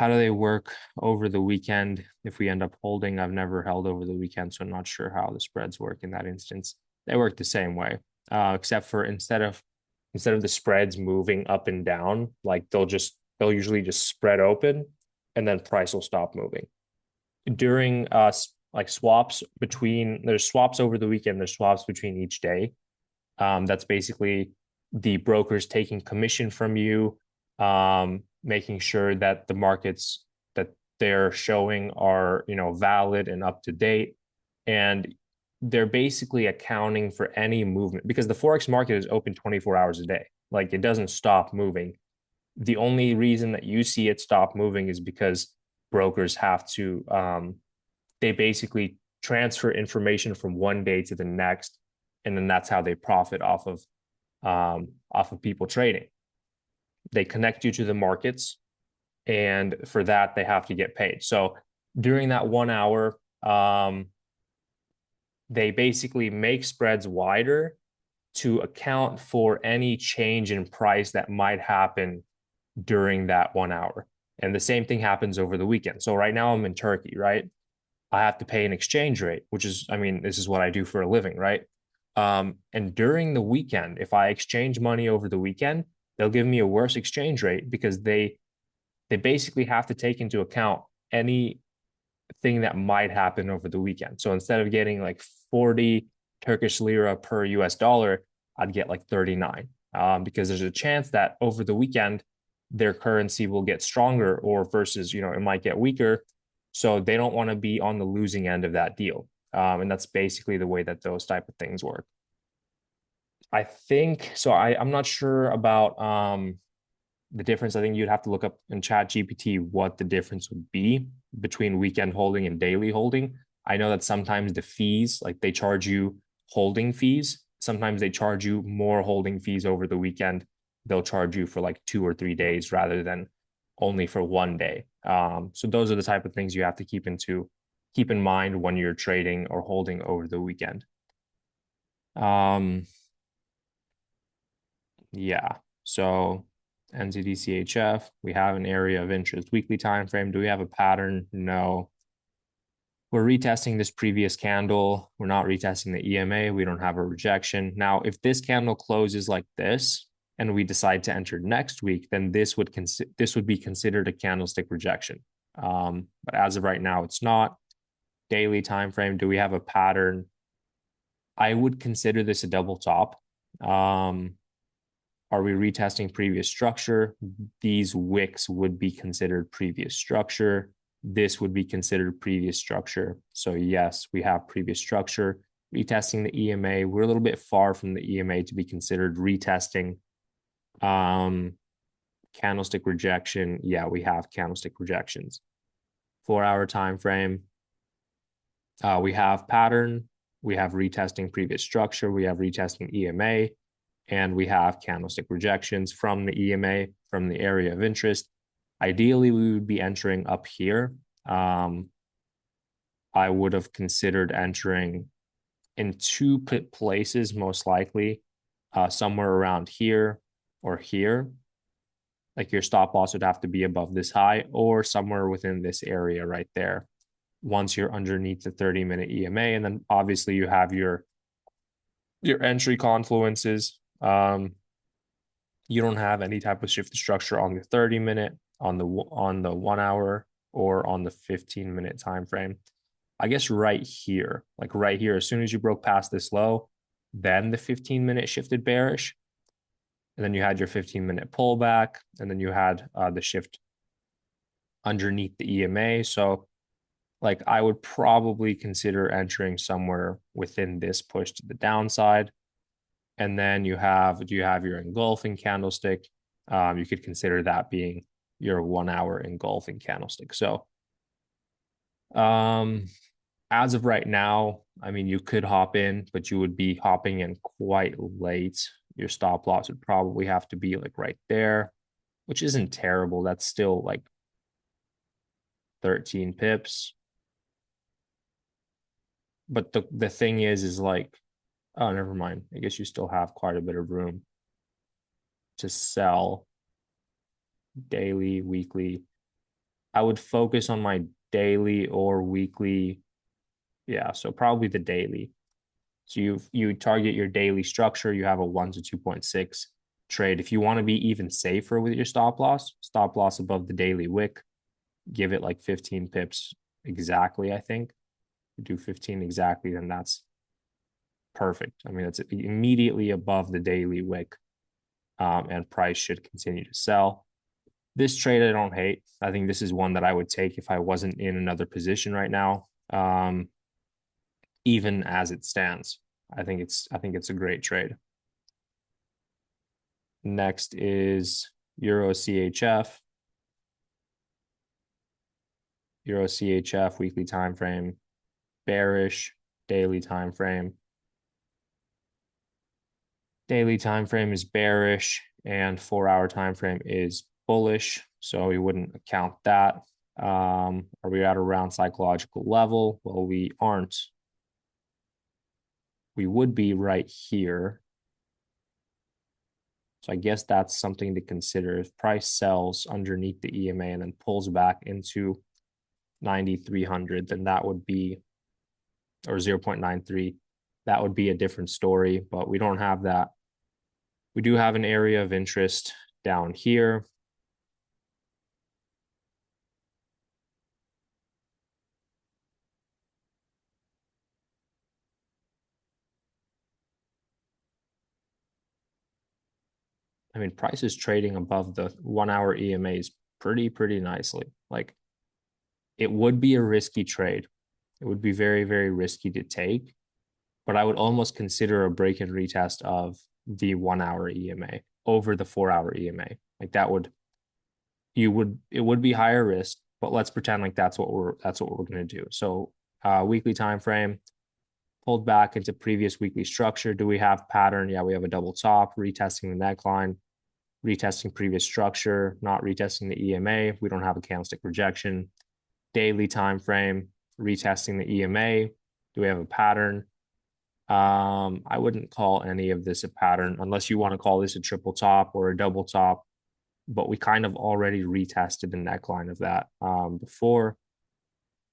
do they work over the weekend if we end up holding? I've never held over the weekend, so I'm not sure how the spreads work in that instance. They work the same way, except for instead of the spreads moving up and down, like they'll usually just spread open, and then price will stop moving. During like swaps between there's swaps over the weekend, there's swaps between each day. That's basically the brokers taking commission from you, making sure that the markets that they're showing are valid and up to date, and they're basically accounting for any movement because the forex market is open 24 hours a day. Like it doesn't stop moving. The only reason that you see it stop moving is because brokers have to they basically transfer information from one day to the next, and then that's how they profit off of people trading. They connect you to the markets, and for that they have to get paid. So during that 1 hour, they basically make spreads wider to account for any change in price that might happen during that 1 hour. And the same thing happens over the weekend. So right now I'm in Turkey, right? I have to pay an exchange rate, which is, I mean, this is what I do for a living, right? And during the weekend, if I exchange money over the weekend, they'll give me a worse exchange rate because they basically have to take into account anything that might happen over the weekend. So instead of getting like 40 Turkish lira per US dollar, I'd get like 39, because there's a chance that over the weekend their currency will get stronger or versus, it might get weaker. So they don't want to be on the losing end of that deal. And that's basically the way that those type of things work. I think so. I'm not sure about the difference. I think you'd have to look up in Chat GPT what the difference would be between weekend holding and daily holding. I know that sometimes the fees, like they charge you holding fees. Sometimes they charge you more holding fees over the weekend. They'll charge you for like 2 or 3 days rather than only for one day. So those are the type of things you have to keep in mind when you're trading or holding over the weekend. Yeah. So NZDCHF, we have an area of interest. Weekly time frame. Do we have a pattern? No. We're retesting this previous candle. We're not retesting the EMA. We don't have a rejection. Now, if this candle closes like this, and we decide to enter next week, then this would be considered a candlestick rejection. But as of right now, it's not. Daily time frame, do we have a pattern? I would consider this a double top. Are we retesting previous structure? These wicks would be considered previous structure. This would be considered previous structure. So yes, we have previous structure. Retesting the EMA, we're a little bit far from the EMA to be considered retesting. Candlestick rejection, yeah, we have candlestick rejections. 4-hour time frame, we have pattern, we have retesting previous structure, we have retesting EMA, and we have candlestick rejections from the EMA, from the area of interest. Ideally, we would be entering up here. I would have considered entering in two places, most likely, somewhere around here or here. Like your stop loss would have to be above this high or somewhere within this area right there. Once you're underneath the 30-minute EMA, and then obviously you have your entry confluences. You don't have any type of shift structure on the 30-minute, on the 1 hour, or on the 15-minute time frame. I guess right here, like right here, as soon as you broke past this low, then the 15-minute shifted bearish, and then you had your 15-minute pullback, and then you had the shift underneath the EMA. So like I would probably consider entering somewhere within this push to the downside. And then do you have your engulfing candlestick? You could consider that being your 1 hour engulfing candlestick. So as of right now, I mean, you could hop in, but you would be hopping in quite late. Your stop loss would probably have to be like right there, which isn't terrible. That's still like 13 pips. But the thing is like, oh, never mind. I guess you still have quite a bit of room to sell daily, weekly. I would focus on my daily or weekly. Yeah, so probably the daily. So you target your daily structure. You have a 1 to 2.6 trade. If you want to be even safer with your stop loss above the daily wick, give it like 15 pips exactly, I think. Do 15 exactly, then that's perfect. I mean, that's immediately above the daily wick, and price should continue to sell. This trade I don't hate. I think this is one that I would take if I wasn't in another position right now. Even as it stands, I think it's a great trade. Next is Euro CHF. Euro CHF weekly time frame, bearish. Daily time frame. Daily time frame is bearish, and 4-hour time frame is bullish. So we wouldn't count that. Are we at around psychological level? Well, we aren't. We would be right here. So I guess that's something to consider. If price sells underneath the EMA and then pulls back into 9,300, then that would be, or 0.93, that would be a different story, but we don't have that. We do have an area of interest down here. I mean, price is trading above the 1 hour EMAs pretty nicely. Like, it would be a risky trade. It would be very, very risky to take, but I would almost consider a break and retest of the 1 hour EMA over the 4-hour EMA. Like it would be higher risk, but let's pretend like that's what we're going to do. So weekly time frame, pulled back into previous weekly structure. Do we have pattern? Yeah, we have a double top, retesting the neckline, retesting previous structure, not retesting the EMA. We don't have a candlestick rejection. Daily time frame, retesting the EMA. Do we have a pattern? I wouldn't call any of this a pattern unless you want to call this a triple top or a double top, but we kind of already retested the neckline of that before.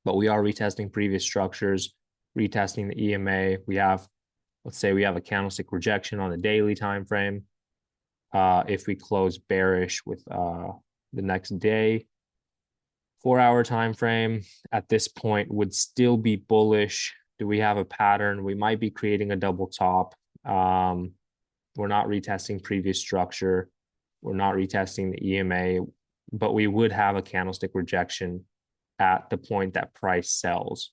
But we are retesting previous structures, retesting the EMA. We have, let's say we have a candlestick rejection on the daily time frame. If we close bearish with the next day, 4 hour time frame at this point would still be bullish. Do we have a pattern? We might be creating a double top. We're not retesting previous structure. We're not retesting the EMA, but we would have a candlestick rejection at the point that price sells.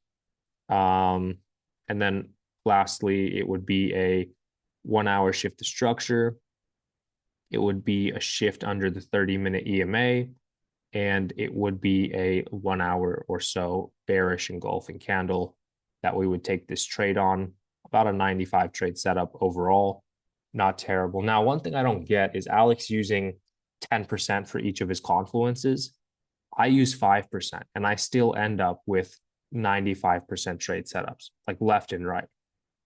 And then lastly, it would be a 1 hour shift to structure. It would be a shift under the 30-minute EMA, and it would be a 1 hour or so bearish engulfing candle that we would take this trade on. About a 95 trade setup overall. Not terrible. Now, one thing I don't get is Alex using 10% for each of his confluences. I use 5%, and I still end up with 95% trade setups, like left and right.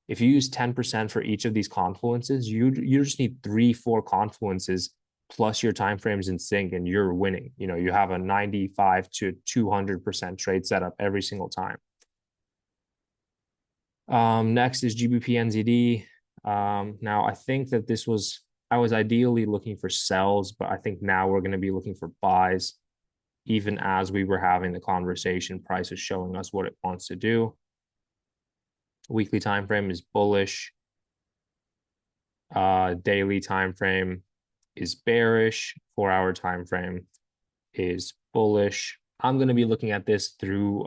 If you use 10% for each of these confluences, you just need 3-4 confluences plus your time frames in sync, and you're winning. You know, you have a 95 to 200% trade setup every single time. Next is GBP NZD. Now, I think that I was ideally looking for sells, but I think now we're going to be looking for buys. Even as we were having the conversation, price is showing us what it wants to do. Weekly time frame is bullish. Daily time frame is bearish. 4 hour time frame is bullish. I'm going to be looking at this through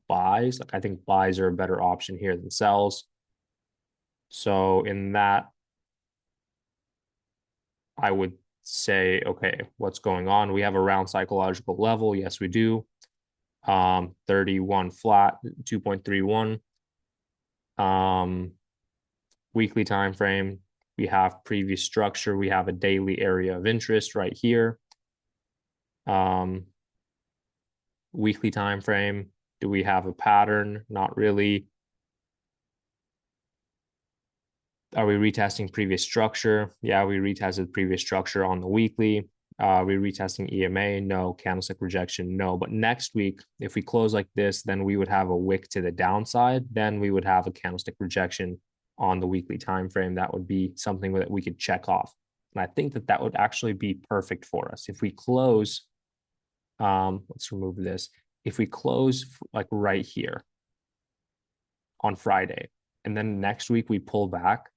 buys. Like, I think buys are a better option here than sells. So in that, I would say, okay, what's going on? We have a round psychological level. Yes, we do. 31 flat, 2.31. Weekly time frame, we have previous structure. We have a daily area of interest right here. Weekly time frame, do we have a pattern? Not really. Are we retesting previous structure? Yeah, we retested previous structure on the weekly. Are we retesting EMA? No. Candlestick rejection? No. But next week, if we close like this, then we would have a wick to the downside. Then we would have a candlestick rejection on the weekly time frame. That would be something that we could check off. And I think that that would actually be perfect for us. If we close, let's remove this. If we close like right here on Friday, and then next week we pull back,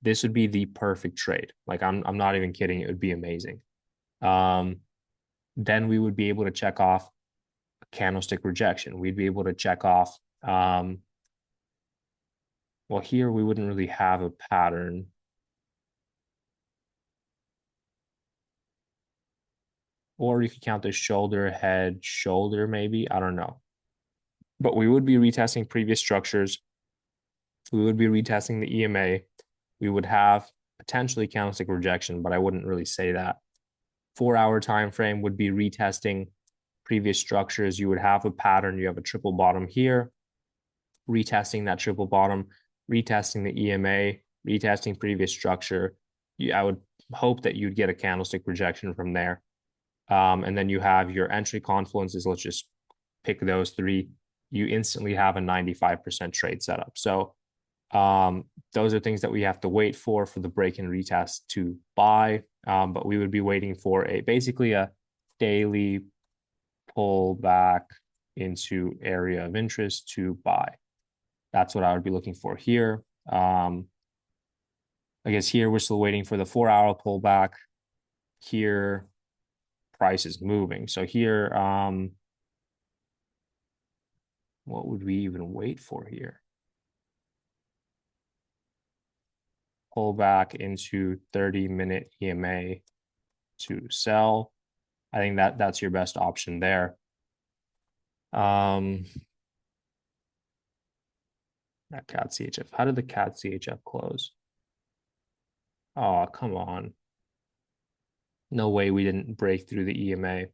this would be the perfect trade. Like, I'm not even kidding. It would be amazing. Then we would be able to check off a candlestick rejection. We'd be able to check off, well, here we wouldn't really have a pattern. Or you could count this shoulder, head, shoulder, maybe. I don't know. But we would be retesting previous structures. We would be retesting the EMA. We would have potentially candlestick rejection, but I wouldn't really say that. 4 hour time frame would be retesting previous structures. You would have a pattern. You have a triple bottom here, retesting that triple bottom, retesting the EMA, retesting previous structure. I would hope that you'd get a candlestick rejection from there. And then you have your entry confluences. Let's just pick those three. You instantly have a 95% trade setup. So those are things that we have to wait for the break and retest to buy. But we would be waiting for basically a daily pull back into area of interest to buy. That's what I would be looking for here. I guess here we're still waiting for the 4 hour pullback. Here, price is moving. So here, what would we even wait for here? Pull back into 30-minute EMA to sell. I think that's your best option there. That CAD CHF. How did the CAD CHF close? Oh, come on. No way we didn't break through the EMA.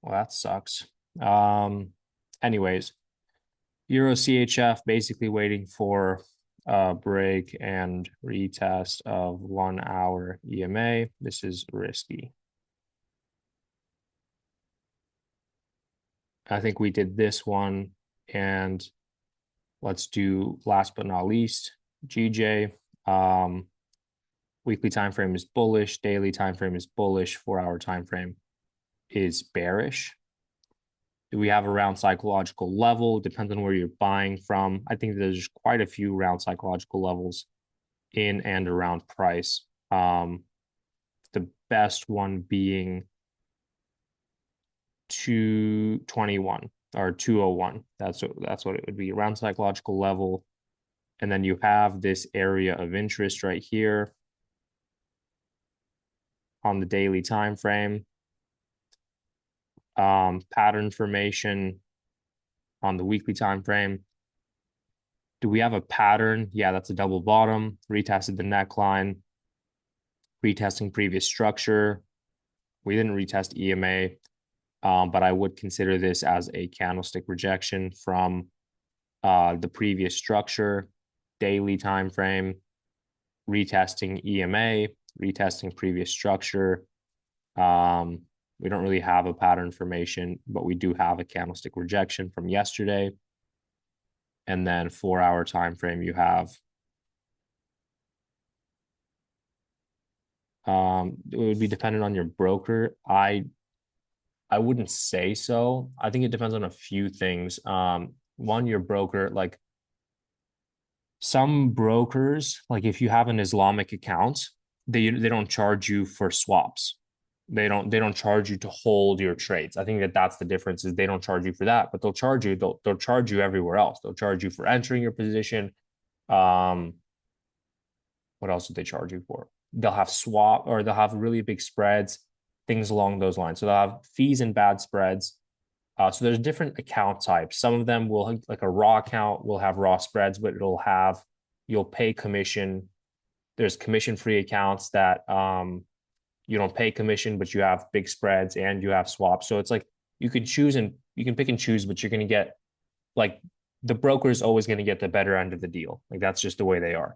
Well, that sucks. Anyways, Euro CHF basically waiting for a break and retest of 1 hour EMA. This is risky. I think we did this one, and Let's do last but not least, GJ. Weekly time frame is bullish, daily time frame is bullish, 4-hour time frame is bearish. Do we have a round psychological level? Depends on where you're buying from. I think there's quite a few round psychological levels in and around price. The best one being 221 or 201. That's what it would be, around psychological level. And then you have this area of interest right here on the daily time frame. Pattern formation on the weekly time frame. Do we have a pattern? Yeah, that's a double bottom. Retested the neckline. Retesting previous structure. We didn't retest EMA, but I would consider this as a candlestick rejection from the previous structure. Daily time frame. Retesting EMA. Retesting previous structure. We don't really have a pattern formation, but we do have a candlestick rejection from yesterday. And then 4-hour time frame, you have it would be dependent on your broker. I wouldn't say so. I think it depends on a few things. One, your broker, like some brokers, like if you have an Islamic account, they don't charge you for swaps. They don't charge you to hold your trades. I think that's the difference, is they don't charge you for that, but they'll charge you everywhere else. They'll charge you for entering your position. Um, what else did they charge you for? They'll have swap, or they'll have really big spreads, things along those lines. So they'll have fees and bad spreads. So there's different account types. Some of them will, like a raw account will have raw spreads, but you'll pay commission. There's commission-free accounts that you don't pay commission, but you have big spreads and you have swaps. So it's like you can pick and choose, but you're going to get, like, the broker is always going to get the better end of the deal. Like that's just the way they are.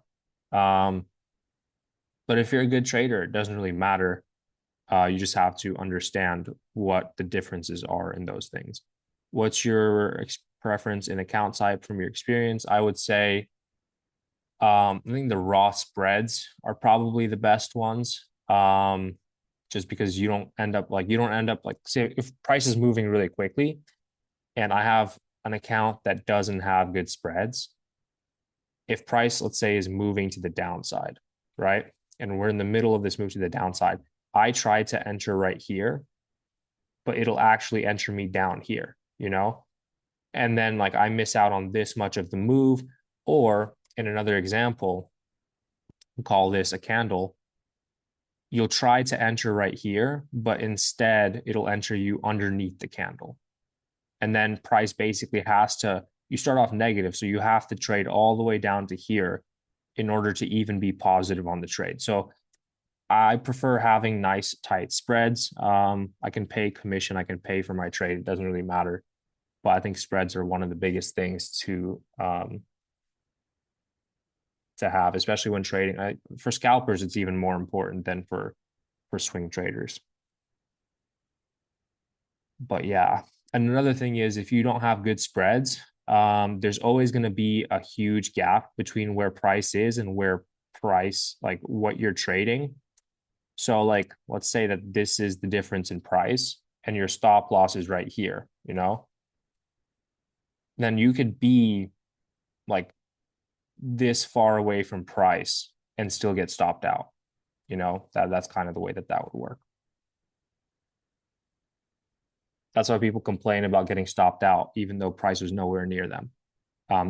But if you're a good trader, it doesn't really matter. You just have to understand what the differences are in those things. What's your preference in account type from your experience? I would say, I think the raw spreads are probably the best ones. Just because you don't end up like, say if price is moving really quickly and I have an account that doesn't have good spreads, if price, let's say, is moving to the downside, right? And we're in the middle of this move to the downside, I try to enter right here, but it'll actually enter me down here, And then like I miss out on this much of the move. Or in another example, we'll call this a candle. You'll try to enter right here, but instead it'll enter you underneath the candle. And then price basically you start off negative. So you have to trade all the way down to here in order to even be positive on the trade. So I prefer having nice tight spreads. I can pay commission, I can pay for my trade. It doesn't really matter. But I think spreads are one of the biggest things to have, especially when trading. For scalpers, it's even more important than for swing traders. But yeah, and another thing is, if you don't have good spreads, there's always going to be a huge gap between where price is and where price, like what you're trading. So like, let's say that this is the difference in price and your stop loss is right here, then you could be like this far away from price and still get stopped out. That's kind of the way that would work. That's why people complain about getting stopped out, even though price was nowhere near them.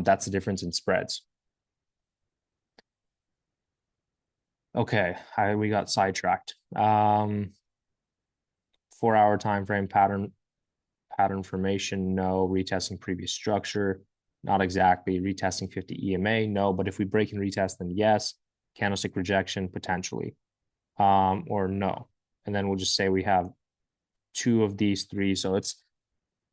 That's the difference in spreads. Okay, we got sidetracked. 4-hour time frame, pattern formation, no. Retesting previous structure, not exactly. Retesting 50 EMA, no. But if we break and retest, then yes. Candlestick rejection, potentially, or no. And then we'll just say we have 2 of these 3,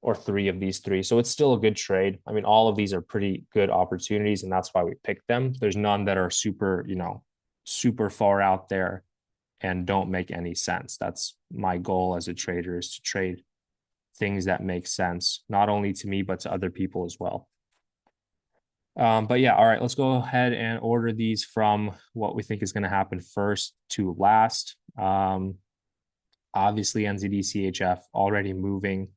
or 3 of these 3. So it's still a good trade. I mean, all of these are pretty good opportunities, and that's why we picked them. There's none that are super far out there and don't make any sense. That's my goal as a trader, is to trade things that make sense, not only to me, but to other people as well. But yeah, all right, let's go ahead and order these from what we think is going to happen first to last. Obviously, NZD CHF already moving.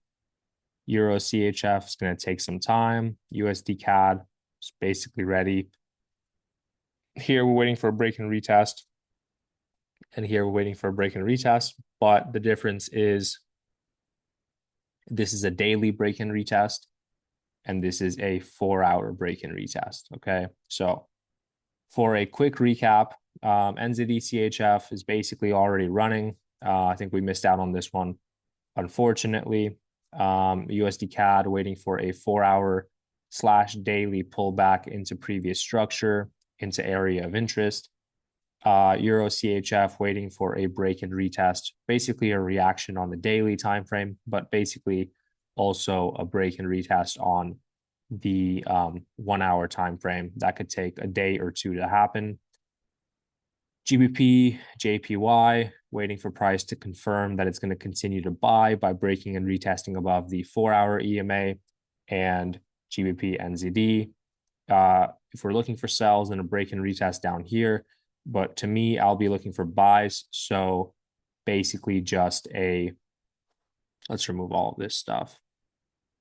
Euro CHF is going to take some time. USD CAD is basically ready. Here we're waiting for a break and retest. And here we're waiting for a break and retest. But the difference is this is a daily break and retest, and this is a 4-hour break and retest. Okay. So for a quick recap, NZD CHF is basically already running. I think we missed out on this one, unfortunately. USD CAD waiting for a 4-hour / daily pullback into previous structure, into area of interest. Euro CHF waiting for a break and retest, basically a reaction on the daily time frame, but basically also a break and retest on the 1-hour time frame. That could take a day or two to happen. GBP, JPY, waiting for price to confirm that it's going to continue to buy by breaking and retesting above the 4-hour EMA, and GBP NZD. If we're looking for sells, then a break and retest down here. But to me, I'll be looking for buys. So basically just let's remove all of this stuff.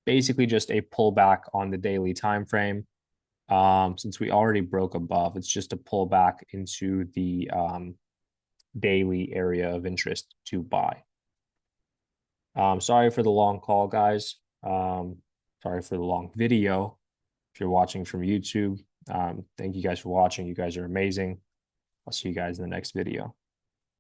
Basically just a pullback on the daily time frame. Since we already broke above, it's just a pullback into the daily area of interest to buy. Sorry for the long call, guys. Sorry for the long video. If you're watching from YouTube, thank you guys for watching. You guys are amazing. I'll see you guys in the next video.